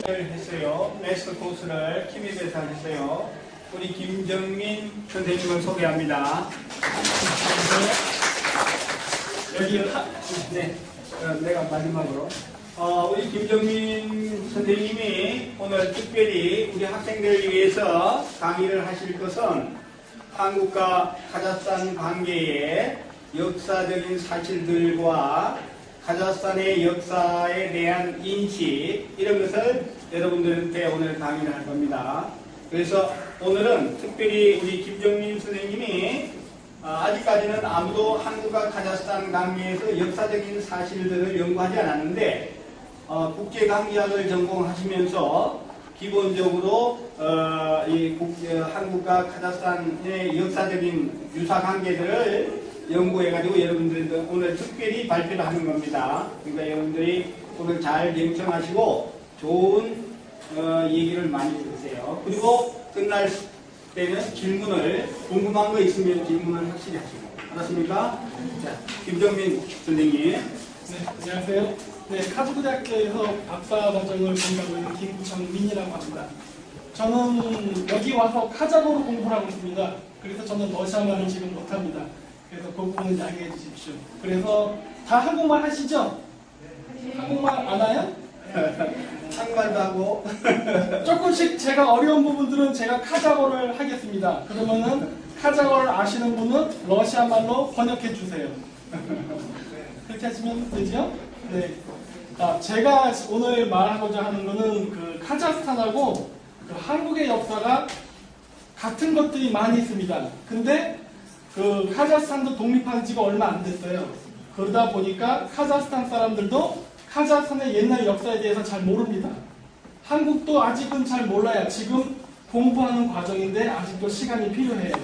했어요. 마스터 코스를 KBS에서 했어요. 우리 김정민 선생님을 소개합니다. 여기 내가 마지막으로 우리 김정민 선생님이 오늘 특별히 우리 학생들을 위해서 강의를 하실 것은 한국과 카자흐스탄 관계의 역사적인 사실들과 카자흐스탄의 역사에 대한 인식 이런 것을 여러분들한테 오늘 강의를 할 겁니다. 그래서 오늘은 특별히 우리 김정민 선생님이 아직까지는 아무도 한국과 카자흐스탄 관계에서 역사적인 사실들을 연구하지 않았는데 국제관계학을 전공하시면서 기본적으로 한국과 카자흐스탄의 역사적인 유사관계들을 연구해가지고 여러분들도 오늘 특별히 발표를 하는 겁니다. 그러니까 여러분들이 오늘 잘 경청하시고 좋은 얘기를 많이 들으세요. 그리고 끝날 때는 질문을 궁금한 거 있으면 질문을 확실히 하시고 알았습니까? 자, 김정민 선생님. 네, 안녕하세요. 네, 카즈흐대학교에서 박사 과정을 공부하고 있는 김정민이라고 합니다. 저는 여기 와서 카자흐로 공부를 하고 있습니다. 그래서 저는 러시아말을 지금 못합니다. 그래서 그 부분은 양해해 주십시오. 그래서 다 한국말 하시죠? 한국말 아나요? 한국말도 하고 조금씩 제가 어려운 부분들은 제가 카자흐를 하겠습니다. 그러면은 카자흐를 아시는 분은 러시아말로 번역해 주세요. 그렇게 하시면 되죠? 네. 제가 오늘 말하고자 하는 거는 그 카자흐스탄하고 그 한국의 역사가 같은 것들이 많이 있습니다. 근데 그 카자흐스탄도 독립한 지가 얼마 안 됐어요. 그러다 보니까 카자흐스탄 사람들도 카자흐스탄의 옛날 역사에 대해서 잘 모릅니다. 한국도 아직은 잘 몰라요. 지금 공부하는 과정인데 아직도 시간이 필요해요.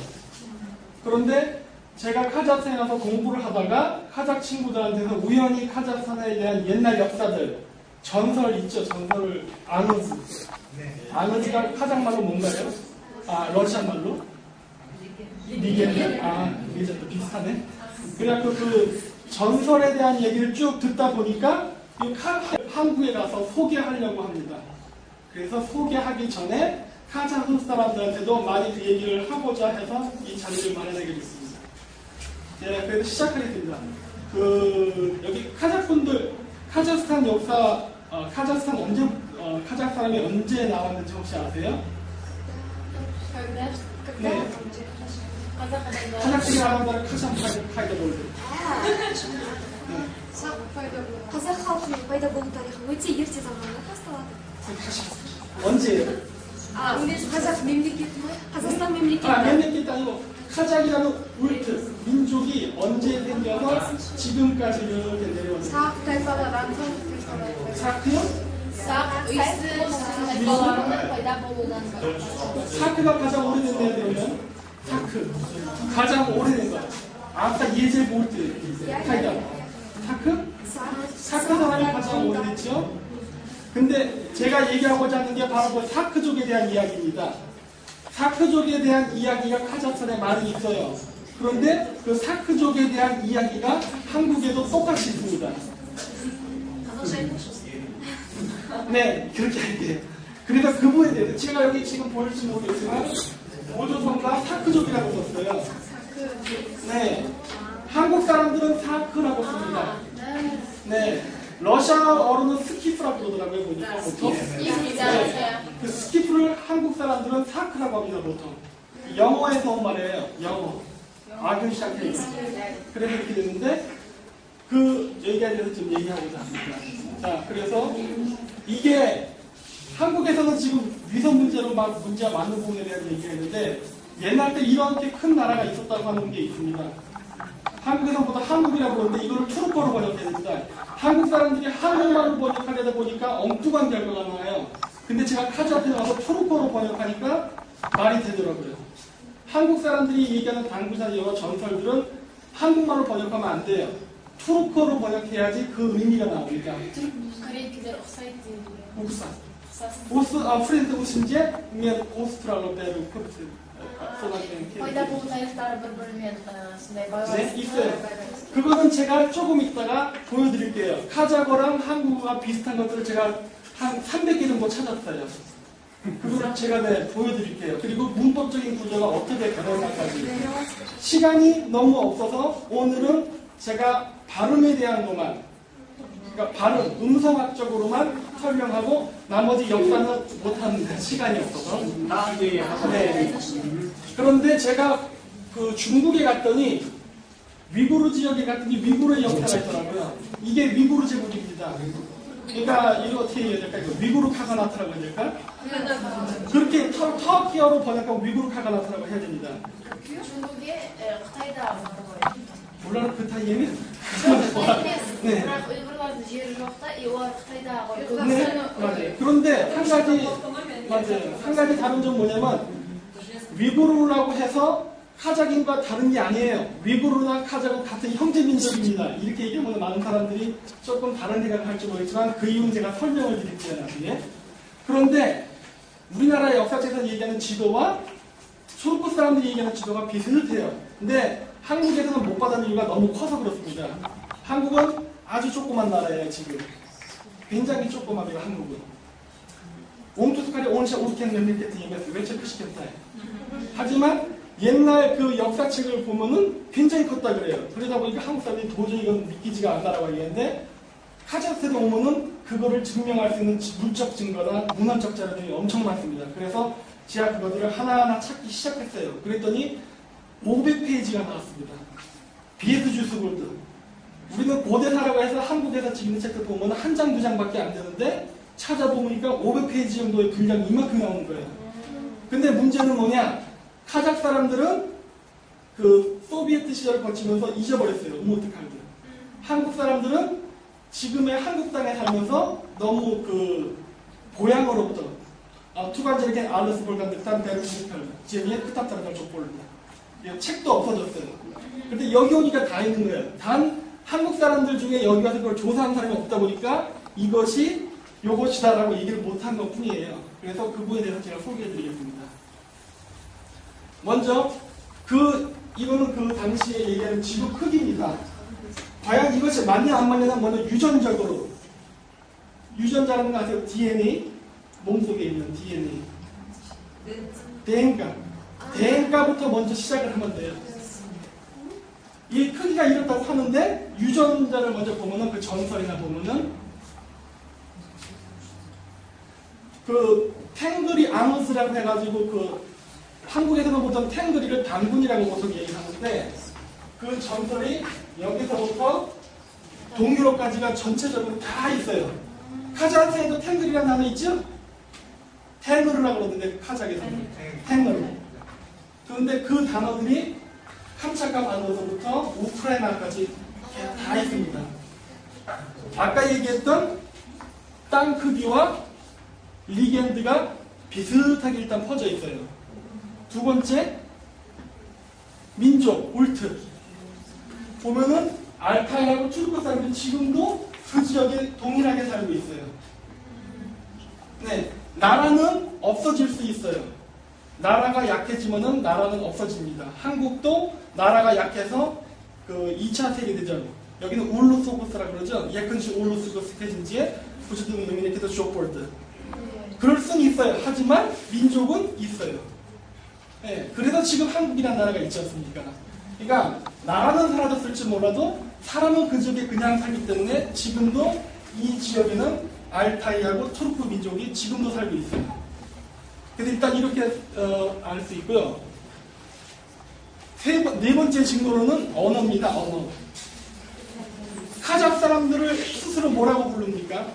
그런데 제가 카자흐스탄에 가서 공부를 하다가 카자흐 친구들한테서 우연히 카자흐스탄에 대한 옛날 역사들, 전설 있죠. 전설을 아느즈. 아느즈가 카자흐말로 뭔가요? 러시아말로? 리겐드? 리겐드 비슷하네. 그래갖고 그 전설에 대한 얘기를 쭉 듣다 보니까 한국에 가서 소개하려고 합니다. 그래서 소개하기 전에 카자흐 사람들한테도 많이 그 얘기를 하고자 해서 이 자리를 마련하게 됐습니다. 네, 그래서 시작하겠습니다. 여기 카자흐분들, 카자흐스탄 역사, 카자흐 사람이 언제 나왔는지 혹시 아세요? 네. 카자흐 사람들은 카자흐 볼드. қазақ халқының пайда болу тарихы өте ерте заманда басталады. 언제예요? қазақстан мемлекеті. мемлекет 아니고 카자흐라는 울트 민족이 언제 생겨서 지금까지 이렇게 내려왔어요. сақ тайпалар, аңқау 사크요? 사크가 가장 오래된 데야 그러면 사크 가장 오래된 거. 아까 예제 볼트 타이다. 사크 사람이 가장 오래됐죠. 근데 제가 얘기하고자 하는 게 바로 그 사크족에 대한 이야기입니다. 사크족에 대한 이야기가 카자흐스탄에 많이 있어요. 그런데 그 사크족에 대한 이야기가 한국에도 똑같이 있습니다. 네, 그렇게 할게요. 그래서 그 부분에 대해서 제가 여기 지금 보일지 모르겠지만 오조선과 사크족이라고 썼어요. 네, 한국 사람들은 사크라고 씁니다. 네, 러시아어로는 스키프라고 그러더라고요, 보니까 보통. 네, 그 스키프를 한국 사람들은 사크라고 합니다, 보통. 영어에서 온 말이에요, 영어. 악을 시작해요. 그래서 이렇게 됐는데, 그 얘기에 대해서 좀 얘기하고자 합니다. 자, 그래서 이게 한국에서는 지금 위선 문제로 막 문제가 많은 부분에 대해서 얘기했는데, 옛날 때 이렇게 큰 나라가 있었다고 하는 게 있습니다. 한국에서보다 한국이라고 그러는데 이거를 투르코로 번역해야 됩니다. 한국 사람들이 한국말로 번역하려다 보니까 엉뚱한 결과가 나와요. 근데 제가 카자흐에 와서 투르코로 번역하니까 말이 되더라고요. 한국 사람들이 얘기하는 당부사 여러 전설들은 한국말로 번역하면 안 돼요. 투르코로 번역해야지 그 의미가 나오니까. 프렌드 우신제 면 오스트랄로 베르 푸르트. 네, 있어요. 그거는 제가 조금 이따가 보여드릴게요. 카자흐랑 한국어가 비슷한 것들을 제가 한 300개 정도 찾았어요. 그거를 제가 보여드릴게요. 그리고 문법적인 구조가 어떻게 변할까지. 시간이 너무 없어서 오늘은 제가 발음에 대한 것만, 그러니까 발음, 음성학적으로만 설명하고 나머지 역사는 못합니다. 시간이 없어서. 다음에 하고. 네. 그런데 제가 그 중국에 갔더니 위구르 지역에 갔더니 위구르의 역사가 있더라고요. 이게 위구르 제국입니다. 그러니까 이거 어떻게 해야 될까? 위구르 카가나트라고 해야 될까? 그렇게 터키어로 번역하면 위구르 카가나트라고 해야 됩니다. 중국의 Қытайда бар. 몰라요 그 타이에는? 네. бірақ ұйғырлардың жері жоқ та, олар Қытайда ғой. 네, 맞아요. 그런데 한 가지 다른 점 뭐냐면 위구르라고 해서 카자흐인과 다른 게 아니에요. 위구르나 카자흐는 같은 형제 민족입니다. 이렇게 얘기하면 많은 사람들이 조금 다른 생각을 할지 모르겠지만 그 이유는 제가 설명을 드릴게요. 나중에. 그런데 우리나라 역사책에서 얘기하는 지도와 초록꽃 사람들이 얘기하는 지도가 비슷해요. 근데 한국에서는 못 받은 이유가 너무 커서 그렇습니다. 한국은 아주 조그만 나라예요. 지금 굉장히 조그맣아요. 한국은. 옹투스카리 온샤 우르켄 렘리케트 예메스 외체크시켄타에. 하지만 옛날 그 역사책을 보면은 굉장히 컸다 그래요. 그러다 보니까 한국 사람들이 도저히 이건 믿기지가 않다라고 얘기했는데 카자흐스탄에 오면은 그거를 증명할 수 있는 물적 증거나 문헌적 자료들이 엄청 많습니다. 그래서 제가 그것들을 하나하나 찾기 시작했어요. 그랬더니 500페이지가 나왔습니다. 비에트 주스골드. 우리는 고대사라고 해서 한국에서 지금 있는 책들 보면 한 장, 두 장밖에 안 되는데 찾아보니까 500페이지 정도의 분량이 이만큼 나오는 거예요. 근데 문제는 뭐냐? 카자흐 사람들은 그 소비에트 시절을 거치면서 잊어버렸어요. 우모트 칼드. 한국 사람들은 지금의 한국 땅에 살면서 너무 그 고향으로부터 투간제르겐 알르스 볼간 늑단 베르시칼 제미에 크탑타르갈 족볼입니다. 책도 없어졌어요. 근데 여기 오니까 다 있는 거예요. 단 한국 사람들 중에 여기 와서 그걸 조사한 사람이 없다 보니까 이것이 요것이다라고 얘기를 못한 것 뿐이에요. 그래서 그 부분에 대해서 제가 소개해드리겠습니다. 먼저 이거는 그 당시에 얘기하는 지구 크기입니다. 과연 이것이 맞냐 안 맞냐는 먼저 유전적으로 유전자라는 거 아세요? DNA 몸속에 있는 DNA 대행가부터 먼저 시작을 하면 돼요. 이 크기가 이렇다고 하는데 유전자를 먼저 보면은 그 전설이나 보면은 그 탱그리 아누스라고 해가지고 그 한국에서는 보통 탱그리를 단군이라고 보통 얘기하는데 그 전설이 여기서부터 동유럽까지가 전체적으로 다 있어요. 카자흐스탄에도 탱그리라는 단어 있죠? 탱그르라고 그러는데 카자흐에서는 탱그르. 그런데 그 단어들이 캄차카 반도서부터 우크라이나까지 다 있습니다. 아까 얘기했던 땅 크기와 리겐드가 비슷하게 일단 퍼져 있어요. 두 번째, 민족, 울트. 보면은 알타이하고 투르크 사람들이 지금도 그 지역에 동일하게 살고 있어요. 네, 나라는 없어질 수 있어요. 나라가 약해지면은 나라는 없어집니다. 한국도 나라가 약해서 그 2차 세계대전, 여기는 울루소고스라고 그러죠. 예컨시 울루소고스테진지에 부주등 의미네께서 쇼폴드. 그럴 수는 있어요. 하지만 민족은 있어요. 네, 그래서 지금 한국이라는 나라가 있지 않습니까? 그러니까 나라는 사라졌을지 몰라도 사람은 그 지역에 그냥 살기 때문에 지금도 이 지역에는 알타이하고 투르크 민족이 지금도 살고 있어요. 그래서 일단 이렇게 알 수 있고요. 네 번째 증거로는 언어입니다. 언어. 카자흐 사람들을 스스로 뭐라고 부릅니까?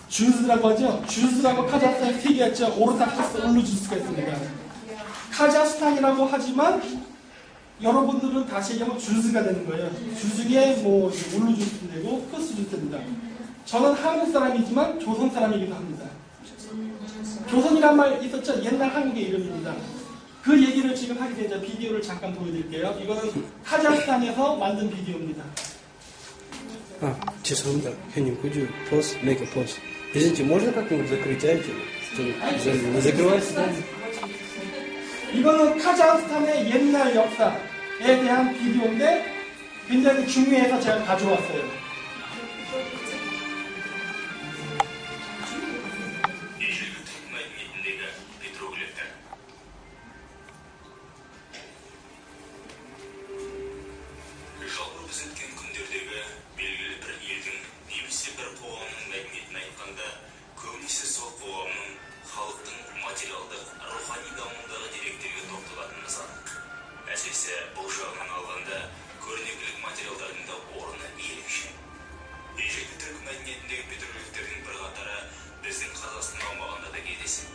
주스라고 하죠. 주스라고 카자흐스탄에 세 개가 있죠. 오르타크스, 울루주스가 있습니다. 카자흐스탄이라고 하지만 여러분들은 다시 얘기하면 주스가 되는 거예요. 주스에 뭐 울루주스 되고 크스주스 됩니다. 저는 한국 사람이지만 조선 사람이기도 합니다. 조선이란 말 있었죠? 옛날 한국의 이름입니다. 그 얘기를 지금 하게 되자 비디오를 잠깐 보여드릴게요. 이거는 카자흐스탄에서 만든 비디오입니다. 죄송합니다. 형님, could you pause, make a pause? Извините, можно как-нибудь закрыть айти? Не закрывайся. 이거는 카자흐스탄의 옛날 역사에 대한 비디오인데 굉장히 중요해서 제가 가져왔어요. бұл жағынан алғанда көрнекілік материалдардың да орны ерекше. Ежелгі түрік мәдениетіндегі петроглифтердің бірқатары біздің Қазақстан аумағында да кездеседі.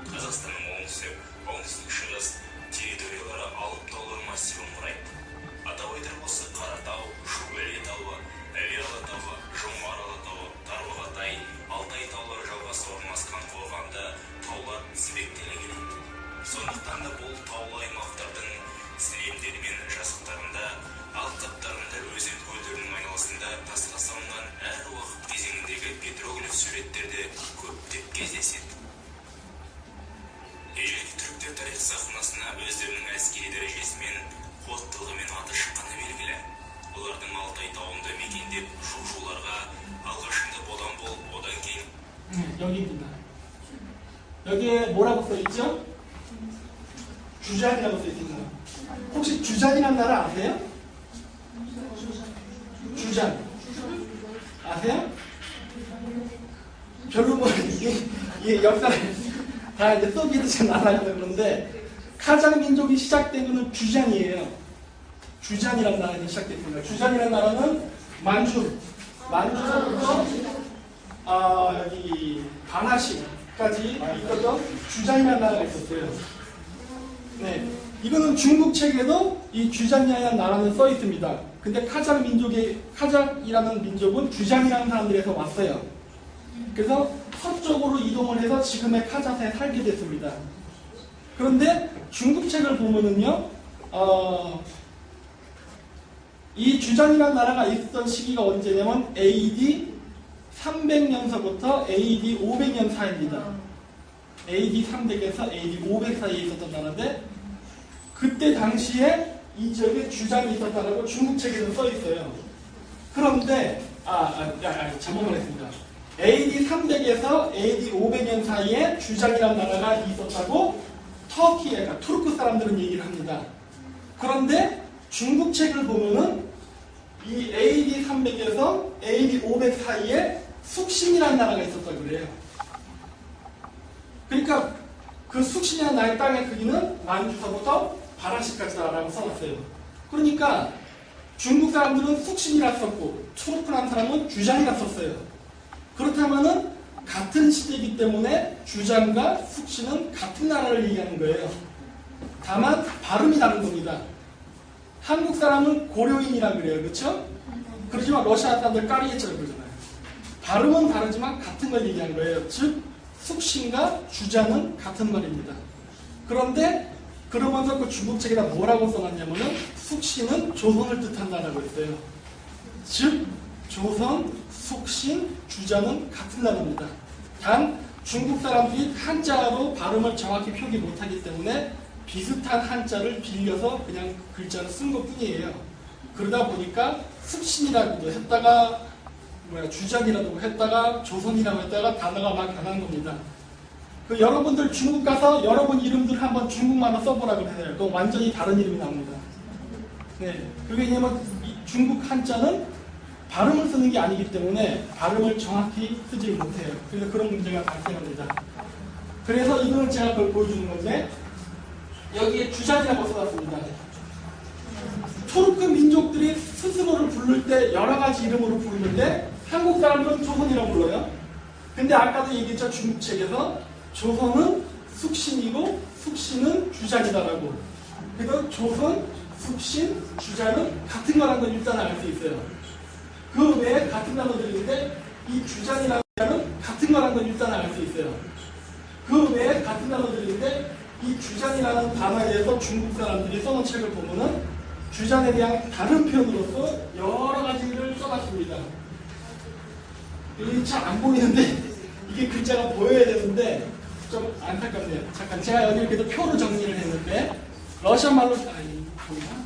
Қазақстанның оңтүстік шығыс территориялары алып таулар массивін құрайды. Атап айтар болсақ Қаратау, Шу-Іле тауы, Іле-Алатауы, Жұмар-Алатауы, Тарбағатай, Алтай таулары жалғасы орналасқан қорғанда таулар тізбектеле келеді. Сондықтан да бұл таулы аймақтардың сілемдері мен жазықтарында, алқаптарында, өзен көлдерінің айналасында тасқа салынған әр уақыт кезеңіндегі петроглиф суреттерде көптеп кездеседі. Ежелгі түріктер тарих сахнасына өздерінің әскери дәрежесімен, қуаттылығымен аты шыққаны белгілі. Олардың Алтай тауында мекендеп жу-жуларға алғашында бодан болып, одан кейін 여기입니다. 여기에 뭐라고 써있죠? 주잔이라고 써있습니다. 혹시 주잔이라는 나라 아세요? 주잔 아세요? 별로 뭐 이게 역사를 다 이제 소비에트 나라가 그런데 카자흐 민족이 시작된 것은 주잔이에요. 주잔이라는 나라에서 시작됐습니다. 주잔이라는 나라는 만주서부터 여기 바나시까지 있었던 주잔이라는 나라가 있었어요. 네, 이거는 중국 책에도 이 주잔이라는 나라는 써 있습니다. 근데 카자흐이라는 민족은 주잔이라는 사람들에서 왔어요. 그래서 서쪽으로 이동을 해서 지금의 카자흐에 살게 됐습니다. 그런데 중국 책을 보면은요, 이 주잔이라는 나라가 있었던 시기가 언제냐면 AD 300년서부터 AD 500년 사이입니다. AD 300에서 AD 500 사이에 있었던 나라인데 그때 당시에 이 지역에 주잔이 있었다고 중국 책에도 써 있어요. 그런데 잘못 말했습니다. AD 300에서 AD 500년 사이에 주잔이라는 나라가 있었다고 터키에, 그러니까 투르크 사람들은 얘기를 합니다. 그런데 중국 책을 보면은 이 AD 300에서 AD 500 사이에 숙신이라는 나라가 있었다고 그래요. 그러니까 그 숙신이라는 나라의 땅의 크기는 만주서부터 바라시까지다라고 써놨어요. 그러니까 중국 사람들은 숙신이라 썼고 투르크라는 사람은 주잔이라 썼어요. 그렇다면은 같은 시대이기 때문에 주잔과 숙신은 같은 나라를 얘기하는 거예요. 다만 발음이 다른 겁니다. 한국 사람은 고려인이라 그래요. 그렇죠? 그렇지만 러시아 사람들 까리에처럼 그러잖아요. 발음은 다르지만 같은 걸 얘기하는 거예요. 즉 숙신과 주잔은 같은 말입니다. 그런데 그러면서 그 중국 책에다 뭐라고 써놨냐면은 숙신은 조선을 뜻한다라고 했어요. 즉 조선, 숙신, 주잔은 같은 나라입니다. 단 중국 사람들이 한자로 발음을 정확히 표기 못하기 때문에 비슷한 한자를 빌려서 그냥 글자를 쓴 것뿐이에요. 그러다 보니까 숙신이라고도 했다가 주잔이라고 했다가 조선이라고 했다가 단어가 막 변한 겁니다. 그 여러분들 중국 가서 여러분 이름들 한번 중국말로 써보라 그래요. 그럼 완전히 다른 이름이 나옵니다. 네, 그게 왜냐면 중국 한자는 발음을 쓰는 게 아니기 때문에 발음을 정확히 쓰지 못해요. 그래서 그런 문제가 발생합니다. 그래서 이걸 제가 그걸 보여주는 건데 여기에 주잔이라고 써놨습니다. 투르크 민족들이 스스로를 부를 때 여러 가지 이름으로 부르는데 한국 사람들은 조선이라고 불러요. 근데 아까도 얘기했죠. 중국 책에서 조선은 숙신이고 숙신은 주잔이다라고. 그래서 조선, 숙신, 주잔은 같은 거라는 걸 일단 알 수 있어요. 그 외에 같은 단어들이 있는데 이 주잔이라는 단어는 같은 거라는 걸 일단 알 수 있어요. 그 외에 같은 단어들이 있는데 이 주잔이라는 단어에 대해서 중국 사람들이 써놓은 책을 보면은 주잔에 대한 다른 표현으로서 여러 가지를 써놨습니다. 이게 잘 안 보이는데 이게 글자가 보여야 되는데 좀 안타깝네요. 잠깐 제가 여기 이렇게 표로 정리를 했는데 러시아 말로 보이나?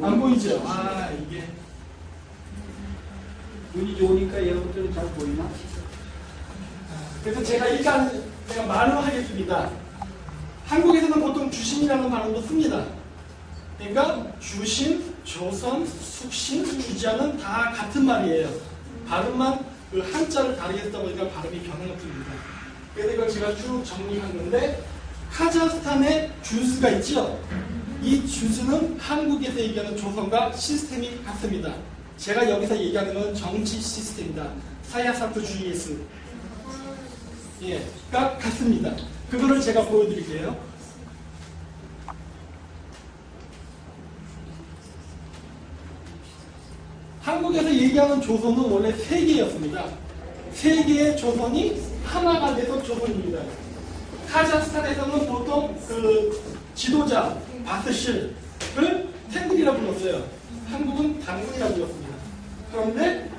안 보이죠? 이게 눈이 좋으니까 여러분들은 잘 보이나? 그래서 제가 일단 말을 하겠습니다. 한국에서는 보통 주신이라는 발음도 씁니다. 그러니까 주신, 조선, 숙신, 주자는 다 같은 말이에요. 발음만 그 한자를 다르게 쓰다 보니까 발음이 변한 것뿐입니다. 그래서 이걸 제가 쭉 정리한 건데 카자흐스탄에 주스가 있죠? 이 주스는 한국에서 얘기하는 조선과 시스템이 같습니다. 제가 여기서 얘기하는 건 정치 시스템이다. 사야사토주의스. 예, 가 같습니다. 그거를 제가 보여드릴게요. 한국에서 얘기하는 조선은 원래 세 개였습니다. 세 개의 조선이 하나가 돼서 조선입니다. 카자흐스탄에서는 보통 그 지도자 바스실을 탱글이라 불렀어요. 한국은 단군이라 불렀습니다. 그런데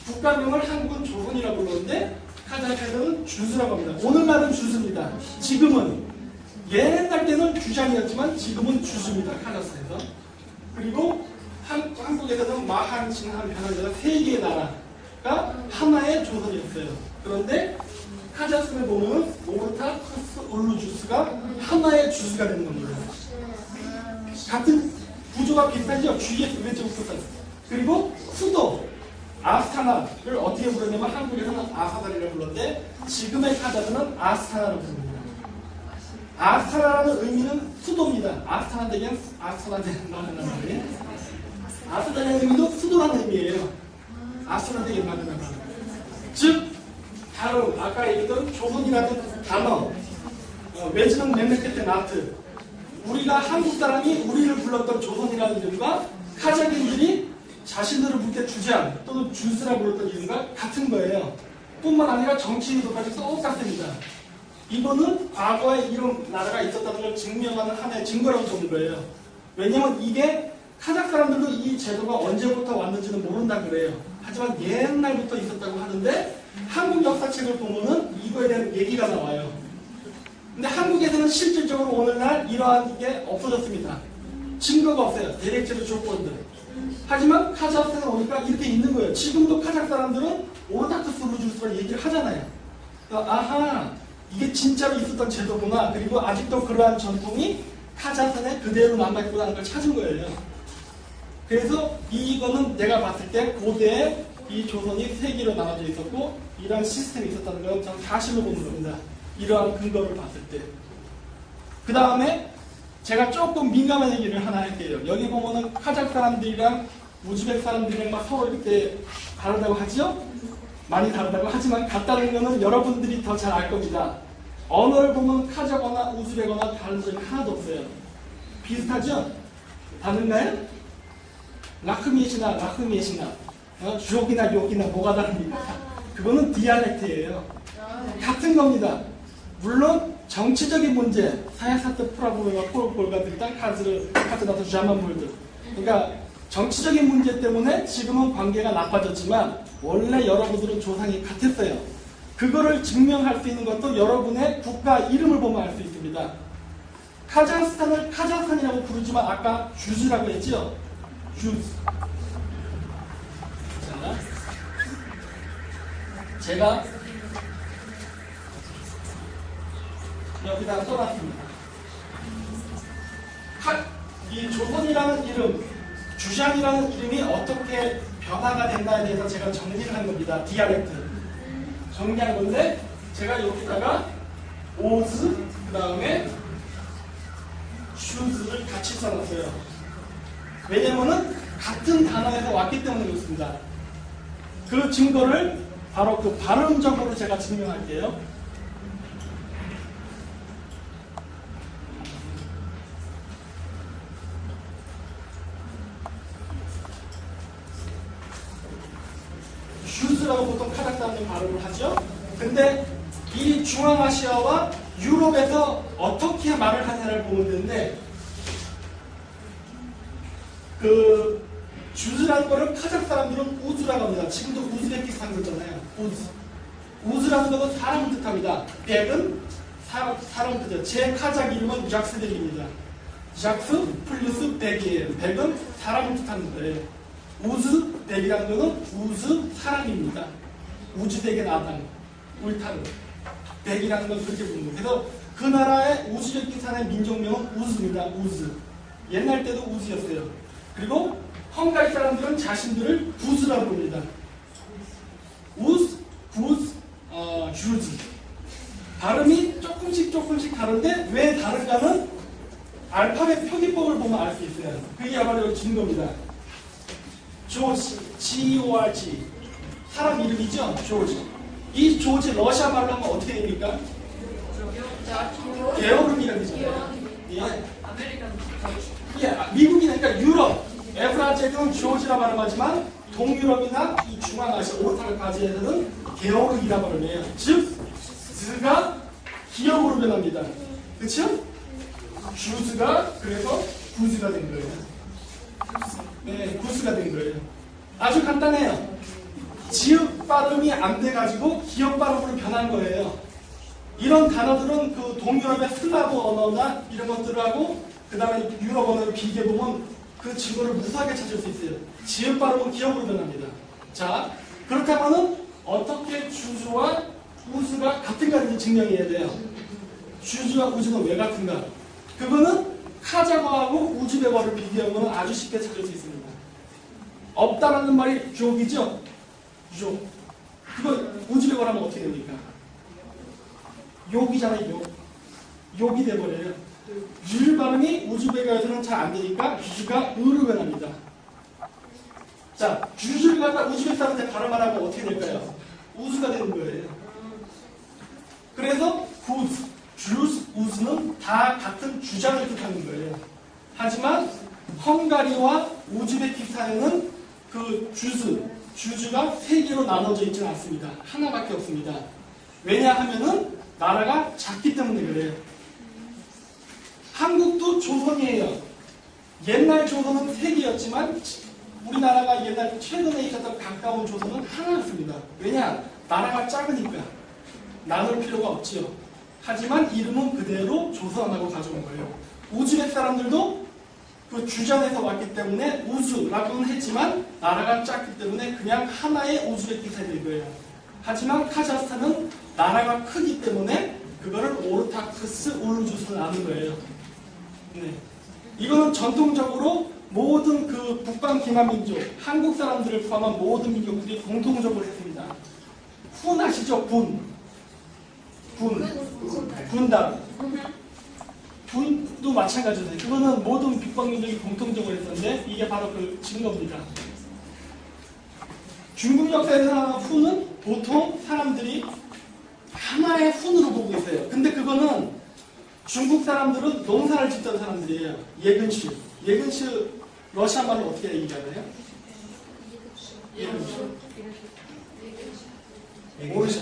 국가명을 한국은 조선이라 불렀는데 카자흐스탄에서는 주스라고 합니다. 오늘날은 주스입니다. 지금은 옛날 때는 주장이었지만 지금은 주스입니다. 카자흐스탄에서. 그리고 한국에서는 마한, 진한, 변화되는 세 개의 나라가 하나의 조선이었어요. 그런데 카자흐스탄에 보면 오르타, 코스, 울루주스가 하나의 주스가 되는 겁니다. 같은 구조가 비슷하죠? 주위에 왼쪽 부분. 그리고 수도 아스타나를 어떻게 부르냐면 한국에서는 아사다리라고 불렀는데 지금의 카자흐는 아스타나라고 부릅니다. 아스타나라는 의미는 수도입니다. 아스타나 대견 아스타나 대견 말이에요. 아스타나의 의미도 수도라는 의미예요. 아스타나 대견 말이에요. 즉 다른 아까 얘기했던 조선이라는 단어 외지는 맹맥 나트 우리가 한국 사람이 우리를 불렀던 조선이라는 이름과 카자흐인들이 자신들을 부를 때 주장 또는 주스라 불렀던 이름과 같은 거예요. 뿐만 아니라 정치인도까지 똑같습니다. 이거는 과거에 이런 나라가 있었다는 걸 증명하는 하나의 증거라고 보는 거예요. 왜냐면 이게 카자흐 사람들도 이 제도가 언제부터 왔는지는 모른다 그래요. 하지만 옛날부터 있었다고 하는데 한국 역사책을 보면은 이거에 대한 얘기가 나와요. 근데 한국에서는 실질적으로 오늘날 이러한 게 없어졌습니다. 증거가 없어요. 대략적인 조건들. 하지만 카자흐스탄에 오니까 이렇게 있는 거예요. 지금도 카자흐 사람들은 오르타크스 루주스를 얘기를 하잖아요. 아하, 이게 진짜로 있었던 제도구나. 그리고 아직도 그러한 전통이 카자흐스탄에 그대로 남아있구나 하는 걸 찾은 거예요. 그래서 이거는 내가 봤을 때 고대에 이 조선이 세 개로 나눠져 있었고 이러한 시스템이 있었다는 건 저는 사실로 보는 겁니다. 이러한 근거를 봤을 때. 그 다음에 제가 조금 민감한 얘기를 하나 할게요. 여기 보면은 카자흐 사람들이랑 우즈벡 사람들이랑 막 서로 이렇게 다르다고 하죠? 많이 다르다고 하지만 같다는 거는 여러분들이 더 잘 알 겁니다. 언어를 보면 카자흐거나 우즈벡거나 다른 점이 하나도 없어요. 비슷하죠? 다른가요? 라흐미에시나 족이나 욕이나 뭐가 다릅니까? 그거는 디알렉트예요. 같은 겁니다. 물론 정치적인 문제, 사야사트 프라브가 폴볼가 들단 카즈나도 자만물들. 그러니까 정치적인 문제 때문에 지금은 관계가 나빠졌지만 원래 여러분들은 조상이 같았어요. 그거를 증명할 수 있는 것도 여러분의 국가 이름을 보면 알 수 있습니다. 카자흐스탄을 카자흐스탄이라고 부르지만 아까 주즈라고 했죠? 주즈. 자, 제가 여기다 써놨습니다. 이 조선이라는 이름, 주장이라는 이름이 어떻게 변화가 된다에 대해서 제가 정리를 한 겁니다. 디알렉트. 정리한 건데, 제가 여기다가 오즈, 그 다음에 슈즈를 같이 써놨어요. 왜냐면은 같은 단어에서 왔기 때문에 그렇습니다. 그 증거를 바로 그 발음적으로 제가 증명할게요. 슈스라고 보통 카자흐 사람들 발음을 하죠. 근데 이 중앙아시아와 유럽에서 어떻게 말을 하냐를 보면 되는데 그 주즈라는 거를 카자흐 사람들은 우즈라고 합니다. 지금도 우즈베키스탄 그러잖아요. 우즈라는 것은 사람을 뜻합니다. 백은 사람 뜻이에요. 제 카자흐 이름은 작스백입니다. 작스 플러스 백이에요. 백은 사람을 뜻하는 거예요. 우즈 백이라는 것은 우즈 사람입니다. 우즈백의 아당, 울타르. 백이라는 건 그렇게 부르는 거예요. 그래서 그 나라의 우즈베키스탄의 민족명은 우즈입니다. 우즈. 옛날 때도 우즈였어요. 그리고 헝가리 사람들은 자신들을 구즈라고 부릅니다. 우즈, 구즈, 주즈. 발음이 조금씩 다른데 왜 다른가는 알파벳 표기법을 보면 알 수 있어요. 그게 바로 여기 증거입니다. 조지, G-O-R-G. 사람 이름이죠? 조지. 이 조지 러시아 말로 하면 어떻게 됩니까? 게오르기라고 하잖아요. 예. 예, 미국이나 그러니까 유럽, 에프라제는 조지라 발음하지만 동유럽이나 이 중앙아시아 오르타르까지에서는 게오르기라 발음해요. 즉, 즈가 기역으로 변합니다. 그렇죠? 주스가 그래서 구스가 된 거예요. 네, 구스가 된 거예요. 아주 간단해요. 지읒 발음이 안 돼가지고 기역 발음으로 변한 거예요. 이런 단어들은 그 동유럽의 슬라브 언어나 이런 것들하고 그 다음에 유럽 언어를 비교해보면 그 증거를 무수하게 찾을 수 있어요. 지읒 발음은 기역으로 변합니다. 자, 그렇다면은 어떻게 주주와 우주가 같은가를 증명해야 돼요. 주주와 우주는 왜 같은가? 그거는 카자흐하고 우즈베거를 비교하면 아주 쉽게 찾을 수 있습니다. 없다라는 말이 족이죠? 족. 그거 우즈베거로 하면 어떻게 됩니까? 욕이잖아요, 욕. 욕이 돼버려요. 줄 발음이 우즈베거에서는 잘 안 되니까 주주가 으로 변합니다. 자, 주주를 갖다 우즈베크 사람한테 발음하라면 어떻게 될까요? 우즈가 되는 거예요. 그래서 구스, 주스, 우즈는 다 같은 주장을 뜻하는 거예요. 하지만 헝가리와 우즈베키스탄에는 그 주주가 세 개로 나눠져 있지는 않습니다. 하나밖에 없습니다. 왜냐하면은 나라가 작기 때문에 그래요. 한국도 조선이에요. 옛날 조선은 세 개였지만 우리나라가 옛날 최근에 있었던 가까운 조선은 하나였습니다. 왜냐? 나라가 작으니까 나눌 필요가 없지요. 하지만 이름은 그대로 조선하고 가져온 거예요. 우즈벡 사람들도 그 주잔에서 왔기 때문에 우즈라고는 했지만 나라가 작기 때문에 그냥 하나의 우즈베키스탄이 된 거예요. 하지만 카자흐스탄은 나라가 크기 때문에 그거를 오르타크스 울루주스를 나눈 거예요. 네. 이거는 전통적으로 모든 그 북방 기마민족, 한국 사람들을 포함한 모든 민족들이 공통적으로 했습니다. 군 아시죠? 군단. 군도 마찬가지예요. 그거는 모든 북방 민족이 공통적으로 했었는데 이게 바로 그 증거입니다. 중국 역사에서 나오는 훈은 보통 사람들이 하나의 훈으로 보고 있어요. 근데 그거는 중국 사람들은 농사를 짓던 사람들이에요. 예근시. 예근시 러시아 말로 어떻게 얘기하나요? 예근시. 오르샤.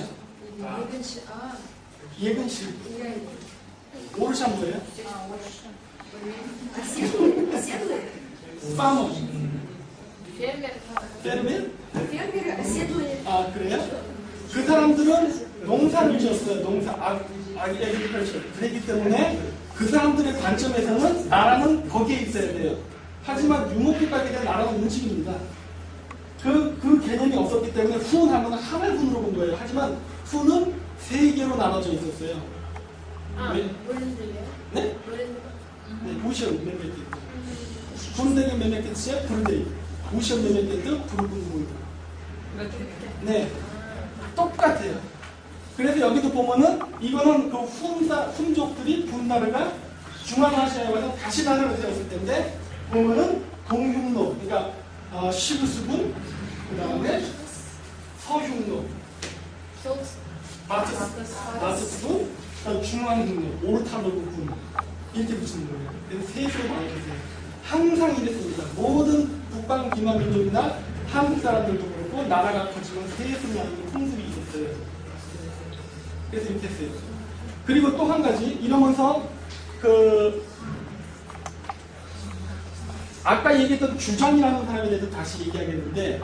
예근시. 오르샤 뭐예요? 파머. 페르메? Фермеры оседлые. 아, 그래요? 그 사람들은 농사를 지었어요. 그렇기 때문에 그 사람들의 관점에서는 나라는 거기에 있어야 돼요. 하지만 유목국가에 대한 나라는 움직입니다. 그 개념이 없었기 때문에 훈하면 하나의 훈으로 본 거예요. 하지만 훈은 세 개로 나눠져 있었어요. 네? 네? 네, 부시언 몇몇 개. 군대는 몇몇 개지요? 부르데이. 부시언 몇몇 개도 부르군무이다. 네. 똑같아요. 그래서 여기도 보면은 이거는 그 훈족들이 분나라가 중앙아시아에 와서 다시 나라를 세웠을 텐데 보면은 동흉노, 그러니까 시부스군, 그 다음에 서흉노, 바트스군, 중앙흉노, 오르타노군 이렇게 붙이는 거예요. 그래서 세 개로 나눠졌어요. 항상 이랬습니다. 모든 북방 기마민족이나 한국 사람들도 그렇고 나라가 커지면 세 개로 나누는 풍습이 있었어요. 그래서 이렇게 했어요. 그리고 또 한 가지 이러면서 아까 얘기했던 주잔이라는 사람에 대해서 다시 얘기하겠는데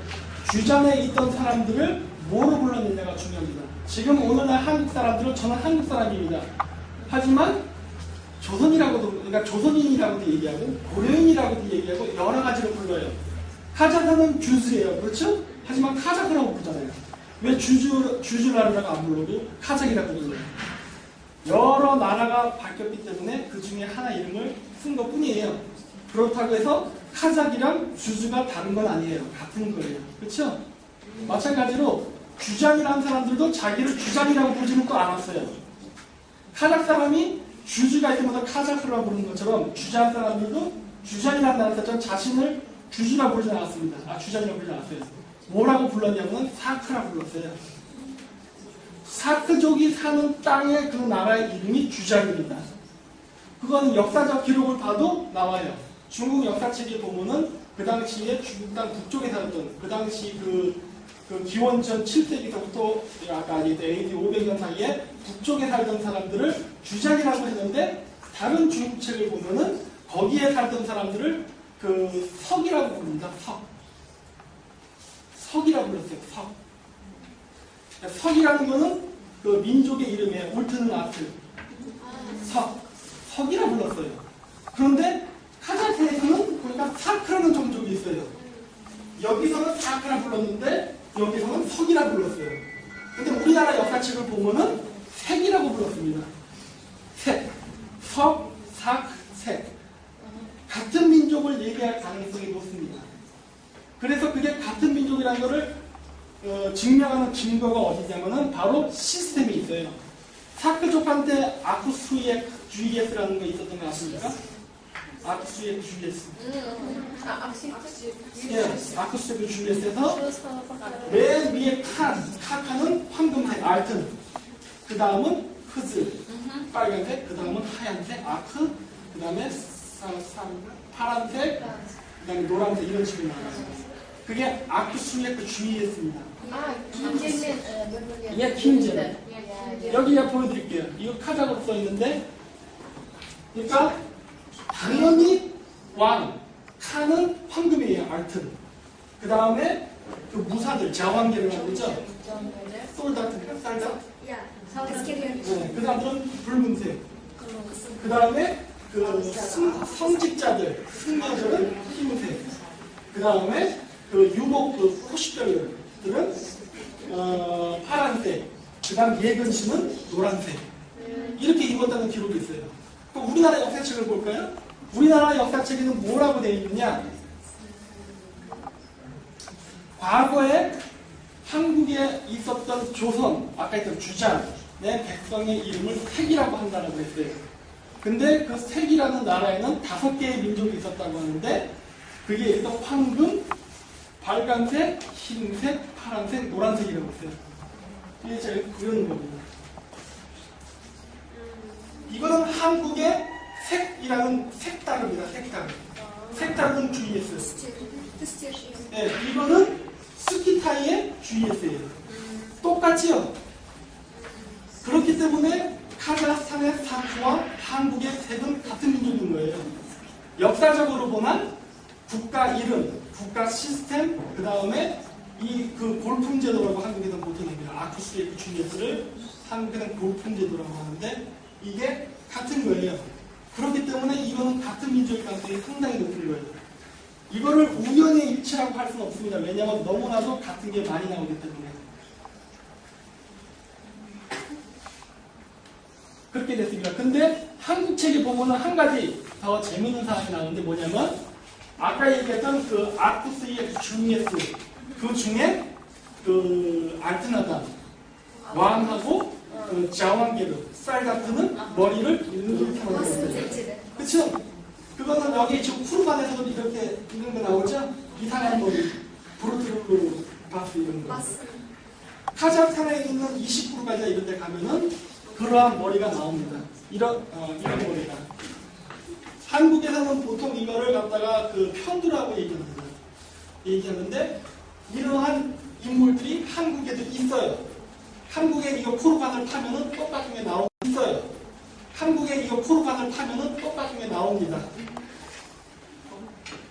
주잔에 있던 사람들을 뭐로 불렀느냐가 중요합니다. 지금 오늘날 한국 사람들은 저는 한국 사람입니다. 하지만 조선이라고도, 그러니까 조선인이라고도 얘기하고 고려인이라고도 얘기하고 여러 가지로 불러요. 카자흐는 주즈예요. 그렇죠? 하지만 카자흐라고 부르잖아요. 왜 주주라고 안 부르고 카자흐라고 불러요? 여러 나라가 바뀌었기 때문에 그 중에 하나 이름을 쓴 것 뿐이에요. 그렇다고 해서 카자흐랑 주주가 다른 건 아니에요. 같은 거예요. 그렇죠? 마찬가지로 주장이라는 사람들도 자기를 주장이라고 부르지는 또 않았어요. 카자흐 사람이 주주가 있으면서 카자흐라고 부르는 것처럼 주장 사람들도 주장이라는 나라에서 자신을 주주라 부르지 않았습니다. 주장이라고 부르지 않았어요. 뭐라고 불렀냐면 사크라고 불렀어요. 사크족이 사는 땅의 그 나라의 이름이 주장입니다. 그건 역사적 기록을 봐도 나와요. 중국 역사책에 보면은 그 당시에 중국 땅 북쪽에 살았던 그 당시 그 기원전 7세기서부터 아까 AD 500년 사이에 북쪽에 살던 사람들을 주장이라고 했는데 다른 중국 책을 보면은 거기에 살던 사람들을 그 석이라고 부릅니다. 석이라고 불렀어요. 석이라는 거는 그 민족의 이름이에요. 울트는 아트. 석이라고 불렀어요. 그런데 카자흐에서는 그러니까 사크라는 종족이 있어요. 여기서는 사크라 불렀는데 여기서는 석이라 불렀어요. 근데 우리나라 역사책을 보면은 색이라고 불렀습니다. 석, 삭, 색. 같은 민족을 얘기할 가능성이 높습니다. 그래서 그게 같은 민족이라는 것을 증명하는 증거가 어디냐면은 바로 시스템이 있어요. 사크족한테 아쿠스의 GS라는 거 있었던 거 아십니까? 아쿠스의 GS. 아쿠스의 GS에서 맨 위에 카카는 황금색, 알튼. 그 다음은 흐즈, 빨간색. 그 다음은 하얀색, 아크. 그 다음에 파란색. 그 다음에 노란색 이런 식으로 나와요. 그게 아쿠스의 그 GS입니다. 예, 김제. 여기 제가 보여드릴게요. 이거 카자흐로 써 있는데, 그러니까 당연히 칸은 황금이에요. 알튼. 그 다음에 그 무사들, 자왕계를 하죠. 솔다트, 쌀다. 네, 그 다음은 붉은색. 그 다음에 그 성직자들, 승려들은 흰색. 그 다음에 그 유목 그 코시별들은 파란색. 그 다음 예근신은 노란색. 이렇게 입었다는 기록이 있어요. 그럼 우리나라 역사책을 볼까요? 우리나라 역사책에는 뭐라고 되어 있느냐? 과거에 한국에 있었던 조선, 아까 했던 주장의 백성의 이름을 색이라고 한다고 했어요. 근데 그 색이라는 나라에는 5개의 민족이 있었다고 하는데 그게 일단 황금, 빨간색, 흰색, 파란색, 노란색이라고 했어요. 이게 제가 그려놓은 겁니다. 이거는 한국의 색이라는 색다릅니다. 색다른 GS. 네, 이거는 스키타이의 GS예요. 똑같지요? 그렇기 때문에 카자흐스탄의 사크와 한국의 색은 같은 민족인 거예요. 역사적으로 보면 국가 이름, 국가 시스템, 그 다음에 그 골품제도라고 한국에서는 보통 얘기해요. 아쿠스의 GS를 한국에는 골품제도라고 하는데 이게 같은 거예요. 그렇기 때문에 이거는 같은 민족일 가능성이 상당히 높은 거예요. 이거를 우연의 일치라고 할 수는 없습니다. 왜냐하면 너무나도 같은 게 많이 나오기 때문에. 그렇게 됐습니다. 근데 한국 책에 보면은 한 가지 더 재밌는 사항이 나오는데 뭐냐면 아까 얘기했던 그 아쿠스의 GS 그 중에 그 알트나단 왕하고 그 자왕게르 쌀다트는 머리를 이렇게 하고 있어요. 그쵸? 그거는 여기 지금 쿠르반에서도 이렇게 이런 거 나오죠? 이상한 머리, 브루트르 바스 이런 거. 카자흐스탄에 있는 20%까지 이런 데 가면은 그러한 머리가 나옵니다. 이런 머리가. 한국에서는 보통 이거를 갖다가 그 편두라고 얘기하는데 이러한 인물들이 한국에도 있어요. 한국에 이거 코르반을 파면은 똑같은 게 있어요. 한국에 이거 코르반을 파면은 똑같은 게 나옵니다.